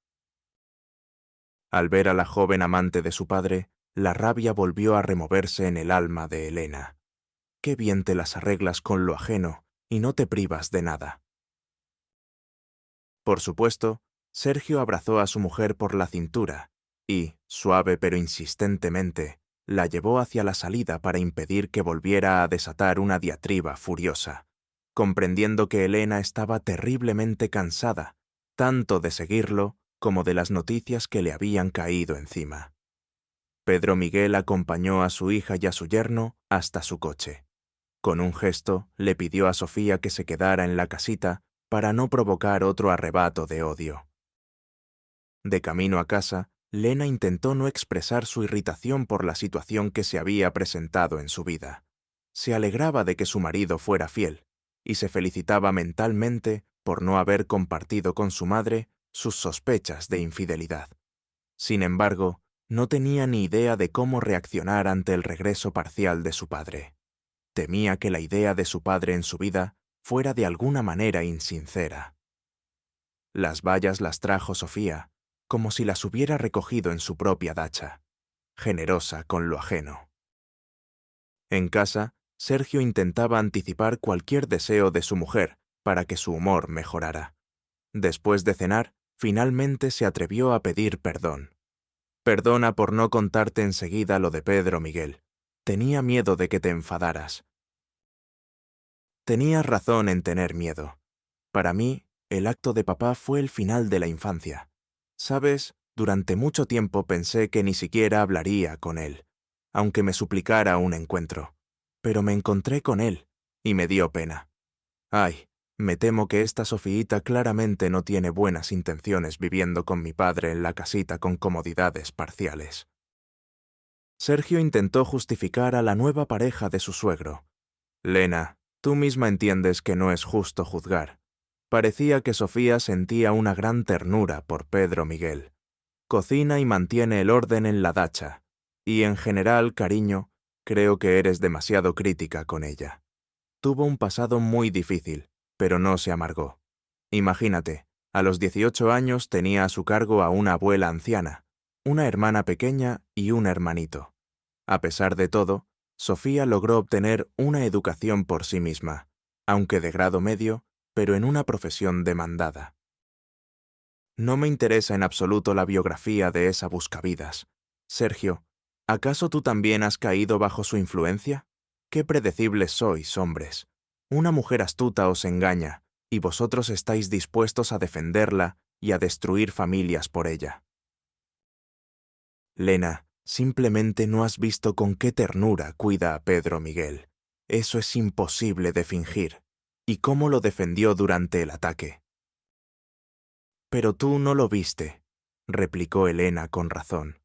Al ver a la joven amante de su padre, la rabia volvió a removerse en el alma de Elena. «Qué bien te las arreglas con lo ajeno y no te privas de nada». Por supuesto, Sergio abrazó a su mujer por la cintura y, suave pero insistentemente, la llevó hacia la salida para impedir que volviera a desatar una diatriba furiosa, comprendiendo que Elena estaba terriblemente cansada, tanto de seguirlo como de las noticias que le habían caído encima. Pedro Miguel acompañó a su hija y a su yerno hasta su coche. Con un gesto, le pidió a Sofía que se quedara en la casita para no provocar otro arrebato de odio. De camino a casa, Lena intentó no expresar su irritación por la situación que se había presentado en su vida. Se alegraba de que su marido fuera fiel, y se felicitaba mentalmente por no haber compartido con su madre sus sospechas de infidelidad. Sin embargo, no tenía ni idea de cómo reaccionar ante el regreso parcial de su padre. Temía que la idea de su padre en su vida fuera de alguna manera insincera. Las bayas las trajo Sofía, como si las hubiera recogido en su propia dacha, generosa con lo ajeno. En casa, Sergio intentaba anticipar cualquier deseo de su mujer para que su humor mejorara. Después de cenar, finalmente se atrevió a pedir perdón. «Perdona por no contarte enseguida lo de Pedro Miguel. Tenía miedo de que te enfadaras». Tenías razón en tener miedo. Para mí, el acto de papá fue el final de la infancia. Sabes, durante mucho tiempo pensé que ni siquiera hablaría con él, aunque me suplicara un encuentro. Pero me encontré con él, y me dio pena. Ay, me temo que esta Sofiita claramente no tiene buenas intenciones viviendo con mi padre en la casita con comodidades parciales. Sergio intentó justificar a la nueva pareja de su suegro. Lena, tú misma entiendes que no es justo juzgar. Parecía que Sofía sentía una gran ternura por Pedro Miguel. Cocina y mantiene el orden en la dacha. Y en general, cariño, creo que eres demasiado crítica con ella. Tuvo un pasado muy difícil, pero no se amargó. Imagínate, a los 18 años tenía a su cargo a una abuela anciana, una hermana pequeña y un hermanito. A pesar de todo, Sofía logró obtener una educación por sí misma, aunque de grado medio, pero en una profesión demandada. No me interesa en absoluto la biografía de esa buscavidas. Sergio, ¿acaso tú también has caído bajo su influencia? Qué predecibles sois, hombres. Una mujer astuta os engaña, y vosotros estáis dispuestos a defenderla y a destruir familias por ella. Lena, simplemente no has visto con qué ternura cuida a Pedro Miguel. Eso es imposible de fingir. ¿Y cómo lo defendió durante el ataque? Pero tú no lo viste, replicó Elena con razón.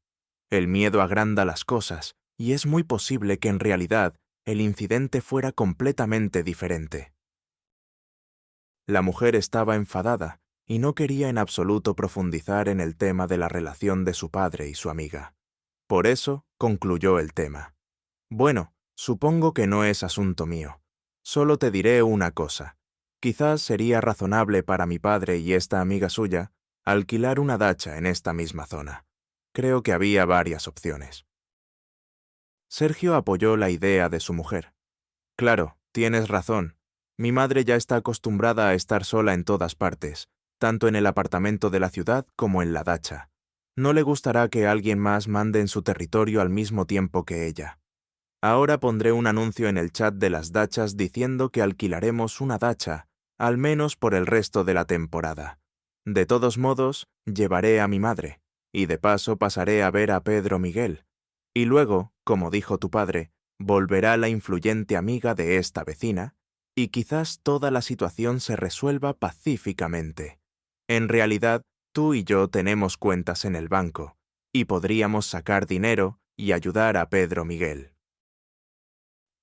El miedo agranda las cosas, y es muy posible que en realidad el incidente fuera completamente diferente. La mujer estaba enfadada y no quería en absoluto profundizar en el tema de la relación de su padre y su amiga. Por eso concluyó el tema. Bueno, supongo que no es asunto mío. Solo te diré una cosa. Quizás sería razonable para mi padre y esta amiga suya alquilar una dacha en esta misma zona. Creo que había varias opciones. Sergio apoyó la idea de su mujer. Claro, tienes razón. Mi madre ya está acostumbrada a estar sola en todas partes, tanto en el apartamento de la ciudad como en la dacha. No le gustará que alguien más mande en su territorio al mismo tiempo que ella. Ahora pondré un anuncio en el chat de las dachas diciendo que alquilaremos una dacha, al menos por el resto de la temporada. De todos modos, llevaré a mi madre, y de paso pasaré a ver a Pedro Miguel. Y luego, como dijo tu padre, volverá la influyente amiga de esta vecina, y quizás toda la situación se resuelva pacíficamente. En realidad, tú y yo tenemos cuentas en el banco, y podríamos sacar dinero y ayudar a Pedro Miguel.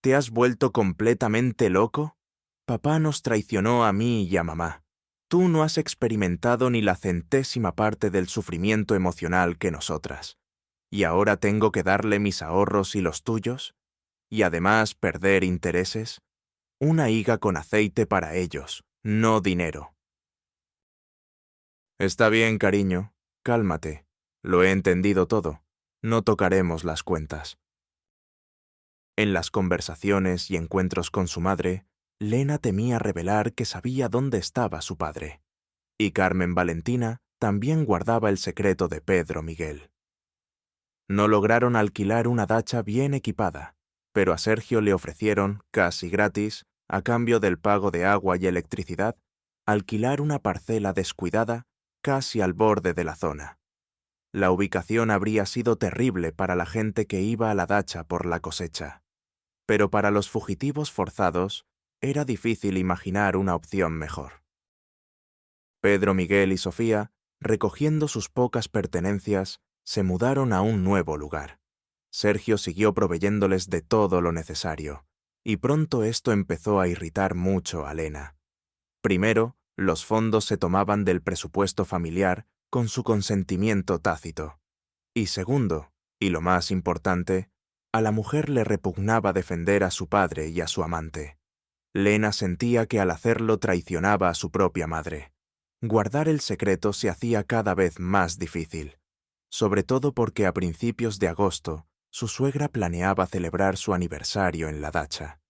¿Te has vuelto completamente loco? Papá nos traicionó a mí y a mamá. Tú no has experimentado ni la centésima parte del sufrimiento emocional que nosotras. ¿Y ahora tengo que darle mis ahorros y los tuyos? ¿Y además perder intereses? Una higa con aceite para ellos, no dinero. Está bien, cariño. Cálmate. Lo he entendido todo. No tocaremos las cuentas. En las conversaciones y encuentros con su madre, Lena temía revelar que sabía dónde estaba su padre. Y Carmen Valentina también guardaba el secreto de Pedro Miguel. No lograron alquilar una dacha bien equipada, pero a Sergio le ofrecieron, casi gratis, a cambio del pago de agua y electricidad, alquilar una parcela descuidada casi al borde de la zona. La ubicación habría sido terrible para la gente que iba a la dacha por la cosecha, pero para los fugitivos forzados era difícil imaginar una opción mejor. Pedro Miguel y Sofía, recogiendo sus pocas pertenencias, se mudaron a un nuevo lugar. Sergio siguió proveyéndoles de todo lo necesario, y pronto esto empezó a irritar mucho a Lena. Primero, los fondos se tomaban del presupuesto familiar con su consentimiento tácito. Y segundo, y lo más importante, a la mujer le repugnaba defender a su padre y a su amante. Lena sentía que al hacerlo traicionaba a su propia madre. Guardar el secreto se hacía cada vez más difícil, sobre todo porque a principios de agosto su suegra planeaba celebrar su aniversario en la dacha.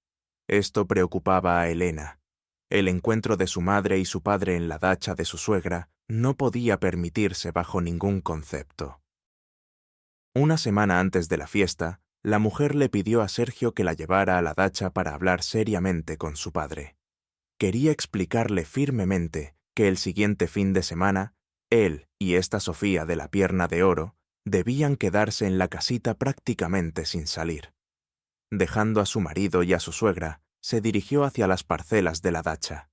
Esto preocupaba a Elena. El encuentro de su madre y su padre en la dacha de su suegra no podía permitirse bajo ningún concepto. Una semana antes de la fiesta, la mujer le pidió a Sergio que la llevara a la dacha para hablar seriamente con su padre. Quería explicarle firmemente que el siguiente fin de semana, él y esta Sofía de la pierna de oro debían quedarse en la casita prácticamente sin salir. Dejando a su marido y a su suegra, se dirigió hacia las parcelas de la dacha.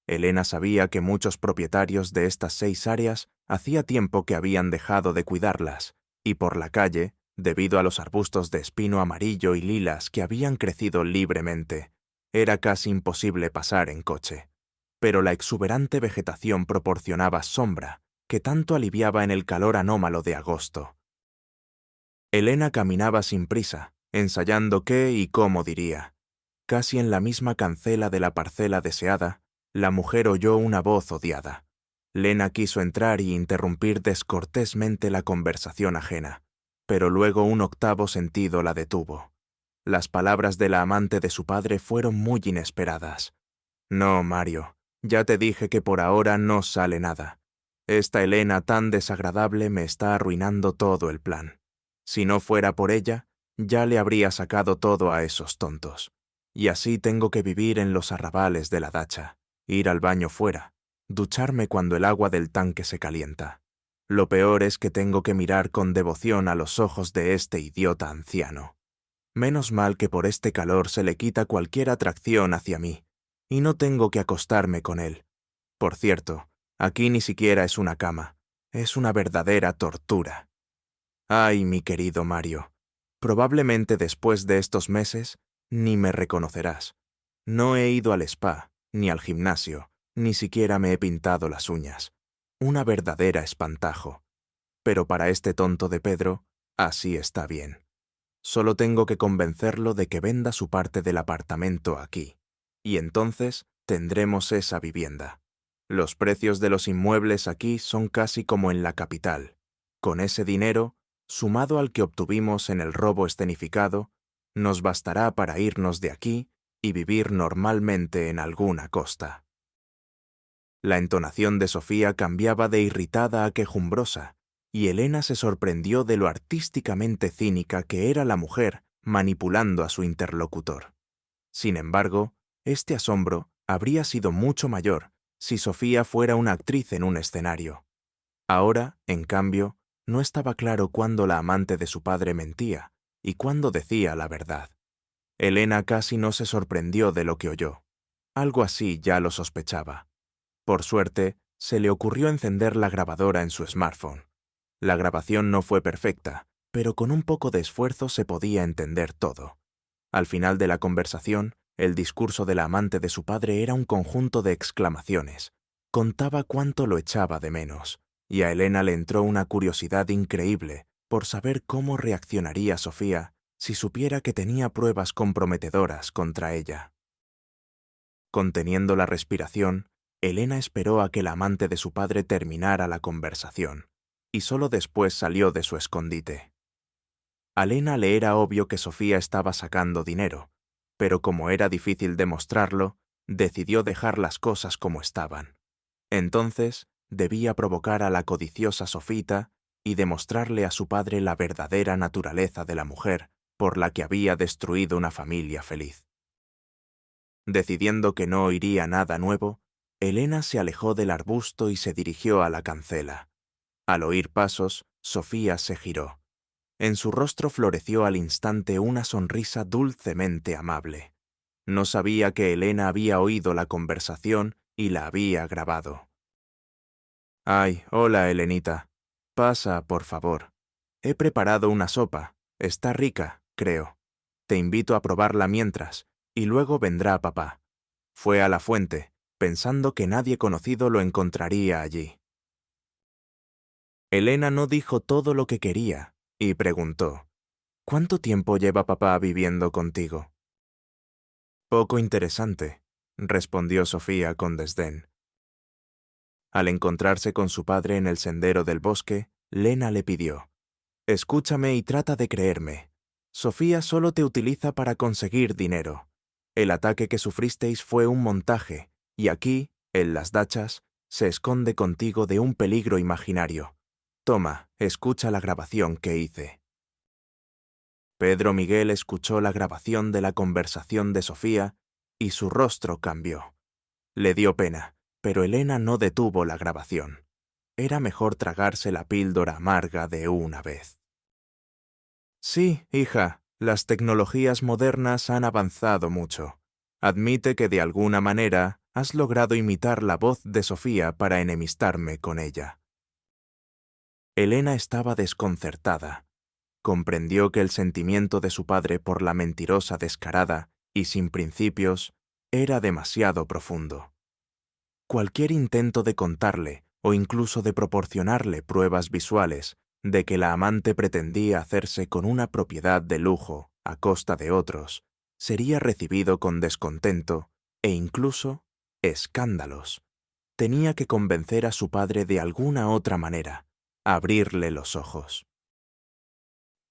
Elena sabía que muchos propietarios de estas 6 áreas hacía tiempo que habían dejado de cuidarlas, y por la calle, debido a los arbustos de espino amarillo y lilas que habían crecido libremente, era casi imposible pasar en coche. Pero la exuberante vegetación proporcionaba sombra, que tanto aliviaba en el calor anómalo de agosto. Elena caminaba sin prisa, ensayando qué y cómo diría. Casi en la misma cancela de la parcela deseada, la mujer oyó una voz odiada. Lena quiso entrar y interrumpir descortésmente la conversación ajena, pero luego un octavo sentido la detuvo. Las palabras de la amante de su padre fueron muy inesperadas. «No, Mario, ya te dije que por ahora no sale nada. Esta Elena tan desagradable me está arruinando todo el plan. Si no fuera por ella, ya le habría sacado todo a esos tontos. Y así tengo que vivir en los arrabales de la dacha, ir al baño fuera, ducharme cuando el agua del tanque se calienta. Lo peor es que tengo que mirar con devoción a los ojos de este idiota anciano. Menos mal que por este calor se le quita cualquier atracción hacia mí, y no tengo que acostarme con él. Por cierto, aquí ni siquiera es una cama, es una verdadera tortura. Ay, mi querido Mario, probablemente después de estos meses ni me reconocerás. No he ido al spa, ni al gimnasio, ni siquiera me he pintado las uñas. Una verdadera espantajo. Pero para este tonto de Pedro, así está bien. Solo tengo que convencerlo de que venda su parte del apartamento aquí, y entonces tendremos esa vivienda. Los precios de los inmuebles aquí son casi como en la capital. Con ese dinero, sumado al que obtuvimos en el robo escenificado, nos bastará para irnos de aquí y vivir normalmente en alguna costa. La entonación de Sofía cambiaba de irritada a quejumbrosa, y Elena se sorprendió de lo artísticamente cínica que era la mujer manipulando a su interlocutor. Sin embargo, este asombro habría sido mucho mayor si Sofía fuera una actriz en un escenario. Ahora, en cambio, no estaba claro cuándo la amante de su padre mentía y cuándo decía la verdad. Elena casi no se sorprendió de lo que oyó. Algo así ya lo sospechaba. Por suerte, se le ocurrió encender la grabadora en su smartphone. La grabación no fue perfecta, pero con un poco de esfuerzo se podía entender todo. Al final de la conversación, el discurso de la amante de su padre era un conjunto de exclamaciones. Contaba cuánto lo echaba de menos, y a Elena le entró una curiosidad increíble por saber cómo reaccionaría Sofía si supiera que tenía pruebas comprometedoras contra ella. Conteniendo la respiración, Elena esperó a que la amante de su padre terminara la conversación, y solo después salió de su escondite. A Elena le era obvio que Sofía estaba sacando dinero, pero como era difícil demostrarlo, decidió dejar las cosas como estaban. Entonces, debía provocar a la codiciosa Sofita y demostrarle a su padre la verdadera naturaleza de la mujer por la que había destruido una familia feliz. Decidiendo que no oiría nada nuevo, Elena se alejó del arbusto y se dirigió a la cancela. Al oír pasos, Sofía se giró. En su rostro floreció al instante una sonrisa dulcemente amable. No sabía que Elena había oído la conversación y la había grabado. «Ay, hola, Elenita. Pasa, por favor. He preparado una sopa. Está rica, creo. Te invito a probarla mientras, y luego vendrá papá». Fue a la fuente, pensando que nadie conocido lo encontraría allí. Elena no dijo todo lo que quería, y preguntó, «¿Cuánto tiempo lleva papá viviendo contigo?» «Poco interesante», respondió Sofía con desdén. Al encontrarse con su padre en el sendero del bosque, Lena le pidió, «Escúchame y trata de creerme. Sofía solo te utiliza para conseguir dinero. El ataque que sufristeis fue un montaje, y aquí, en las dachas, se esconde contigo de un peligro imaginario. Toma, escucha la grabación que hice». Pedro Miguel escuchó la grabación de la conversación de Sofía y su rostro cambió. Le dio pena, pero Elena no detuvo la grabación. Era mejor tragarse la píldora amarga de una vez. «Sí, hija, las tecnologías modernas han avanzado mucho. Admite que de alguna manera has logrado imitar la voz de Sofía para enemistarme con ella. Elena estaba desconcertada. Comprendió que el sentimiento de su padre por la mentirosa descarada y sin principios era demasiado profundo. Cualquier intento de contarle o incluso de proporcionarle pruebas visuales de que la amante pretendía hacerse con una propiedad de lujo a costa de otros, sería recibido con descontento e incluso escándalos. Tenía que convencer a su padre de alguna otra manera, abrirle los ojos.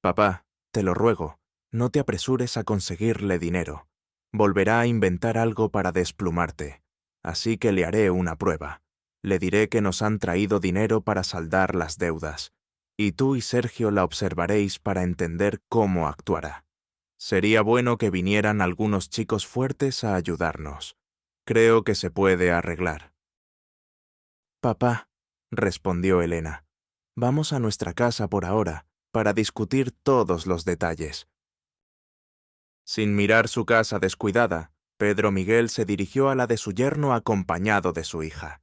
Papá, te lo ruego, no te apresures a conseguirle dinero. Volverá a inventar algo para desplumarte, así que le haré una prueba. Le diré que nos han traído dinero para saldar las deudas, y tú y Sergio la observaréis para entender cómo actuará. Sería bueno que vinieran algunos chicos fuertes a ayudarnos. Creo que se puede arreglar. Papá, respondió Elena, vamos a nuestra casa por ahora, para discutir todos los detalles. Sin mirar su casa descuidada, Pedro Miguel se dirigió a la de su yerno acompañado de su hija.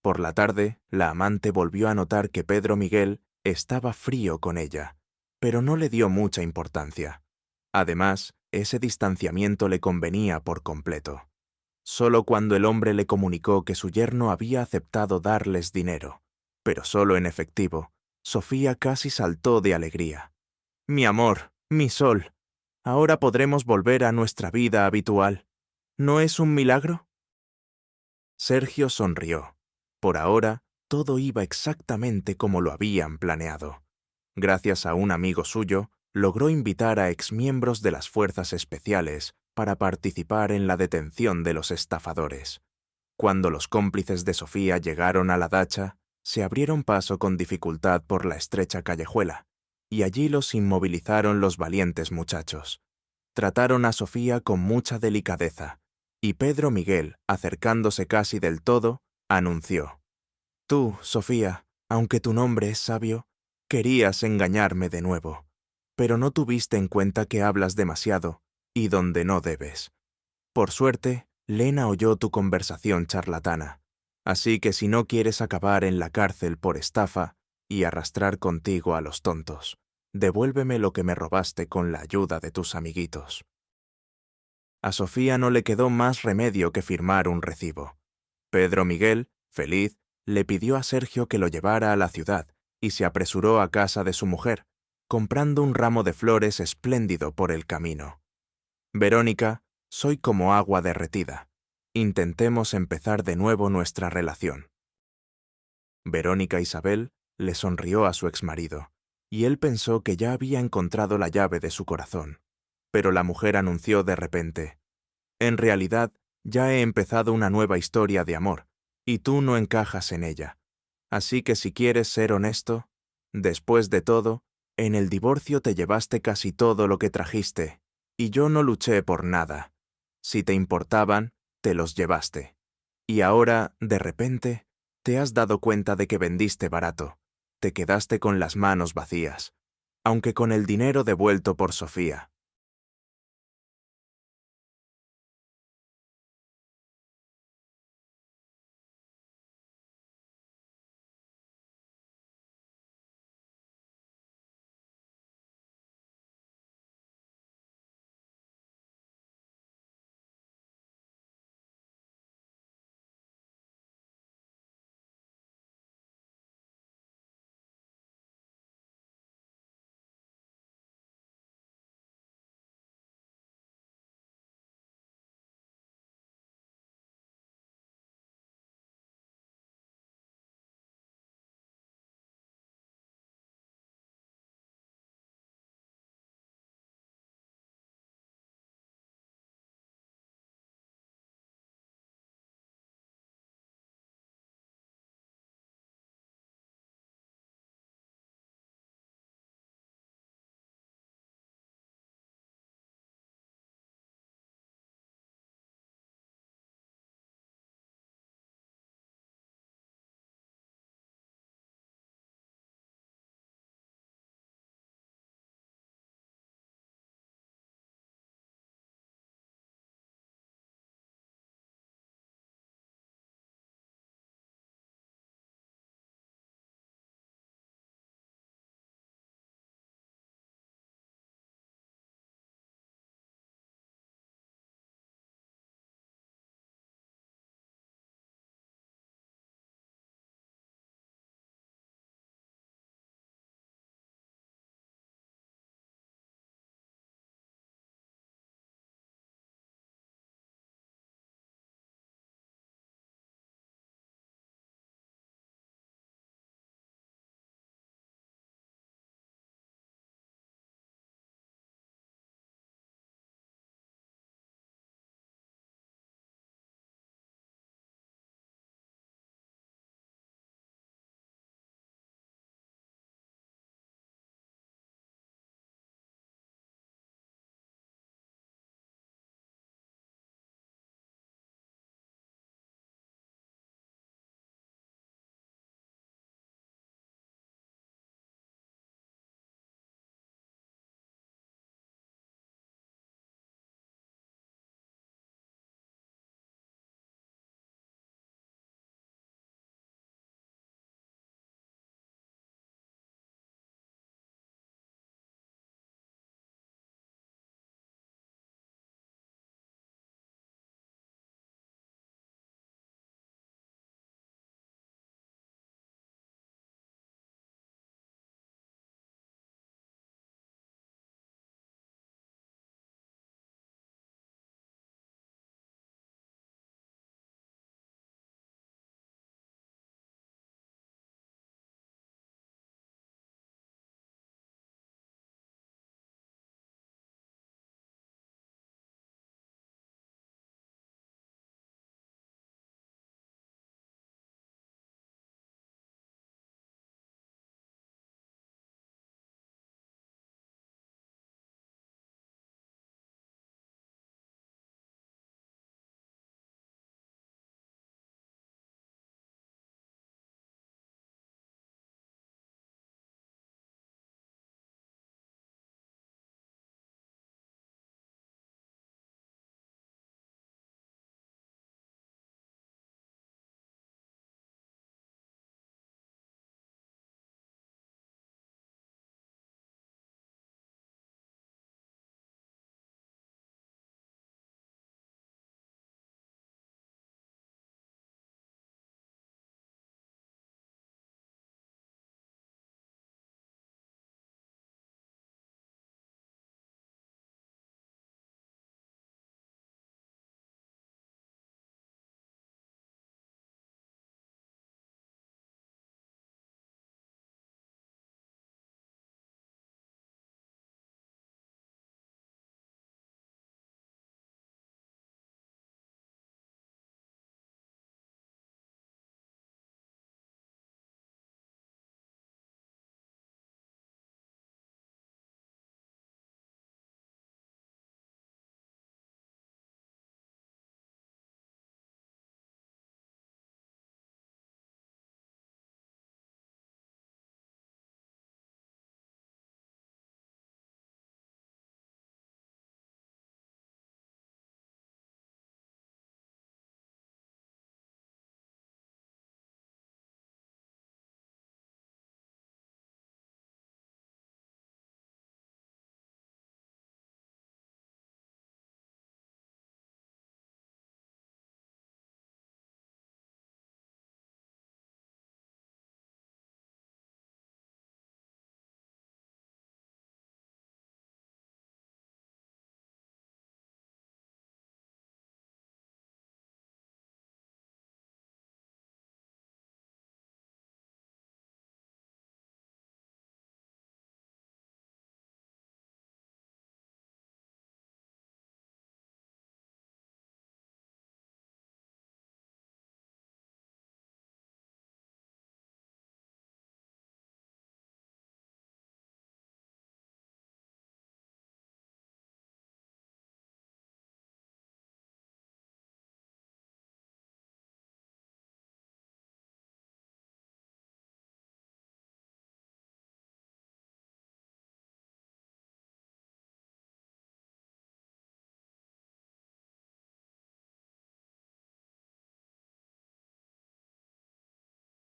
Por la tarde, la amante volvió a notar que Pedro Miguel estaba frío con ella, pero no le dio mucha importancia. Además, ese distanciamiento le convenía por completo. Solo cuando el hombre le comunicó que su yerno había aceptado darles dinero, pero solo en efectivo, Sofía casi saltó de alegría. «Mi amor, mi sol, ahora podremos volver a nuestra vida habitual. ¿No es un milagro?» Sergio sonrió. Por ahora, todo iba exactamente como lo habían planeado. Gracias a un amigo suyo, logró invitar a exmiembros de las fuerzas especiales para participar en la detención de los estafadores. Cuando los cómplices de Sofía llegaron a la dacha, se abrieron paso con dificultad por la estrecha callejuela, y allí los inmovilizaron los valientes muchachos. Trataron a Sofía con mucha delicadeza, y Pedro Miguel, acercándose casi del todo, anunció: «Tú, Sofía, aunque tu nombre es sabio, querías engañarme de nuevo, pero no tuviste en cuenta que hablas demasiado y donde no debes. Por suerte, Lena oyó tu conversación charlatana, así que si no quieres acabar en la cárcel por estafa y arrastrar contigo a los tontos, devuélveme lo que me robaste con la ayuda de tus amiguitos». A Sofía no le quedó más remedio que firmar un recibo. Pedro Miguel, feliz, le pidió a Sergio que lo llevara a la ciudad y se apresuró a casa de su mujer, comprando un ramo de flores espléndido por el camino. «Verónica, soy como agua derretida. Intentemos empezar de nuevo nuestra relación». Verónica Isabel le sonrió a su exmarido, y él pensó que ya había encontrado la llave de su corazón. Pero la mujer anunció de repente: «En realidad, ya he empezado una nueva historia de amor, y tú no encajas en ella. Así que si quieres ser honesto, después de todo, en el divorcio te llevaste casi todo lo que trajiste, y yo no luché por nada. Si te importaban, te los llevaste. Y ahora, de repente, te has dado cuenta de que vendiste barato. Te quedaste con las manos vacías, aunque con el dinero devuelto por Sofía.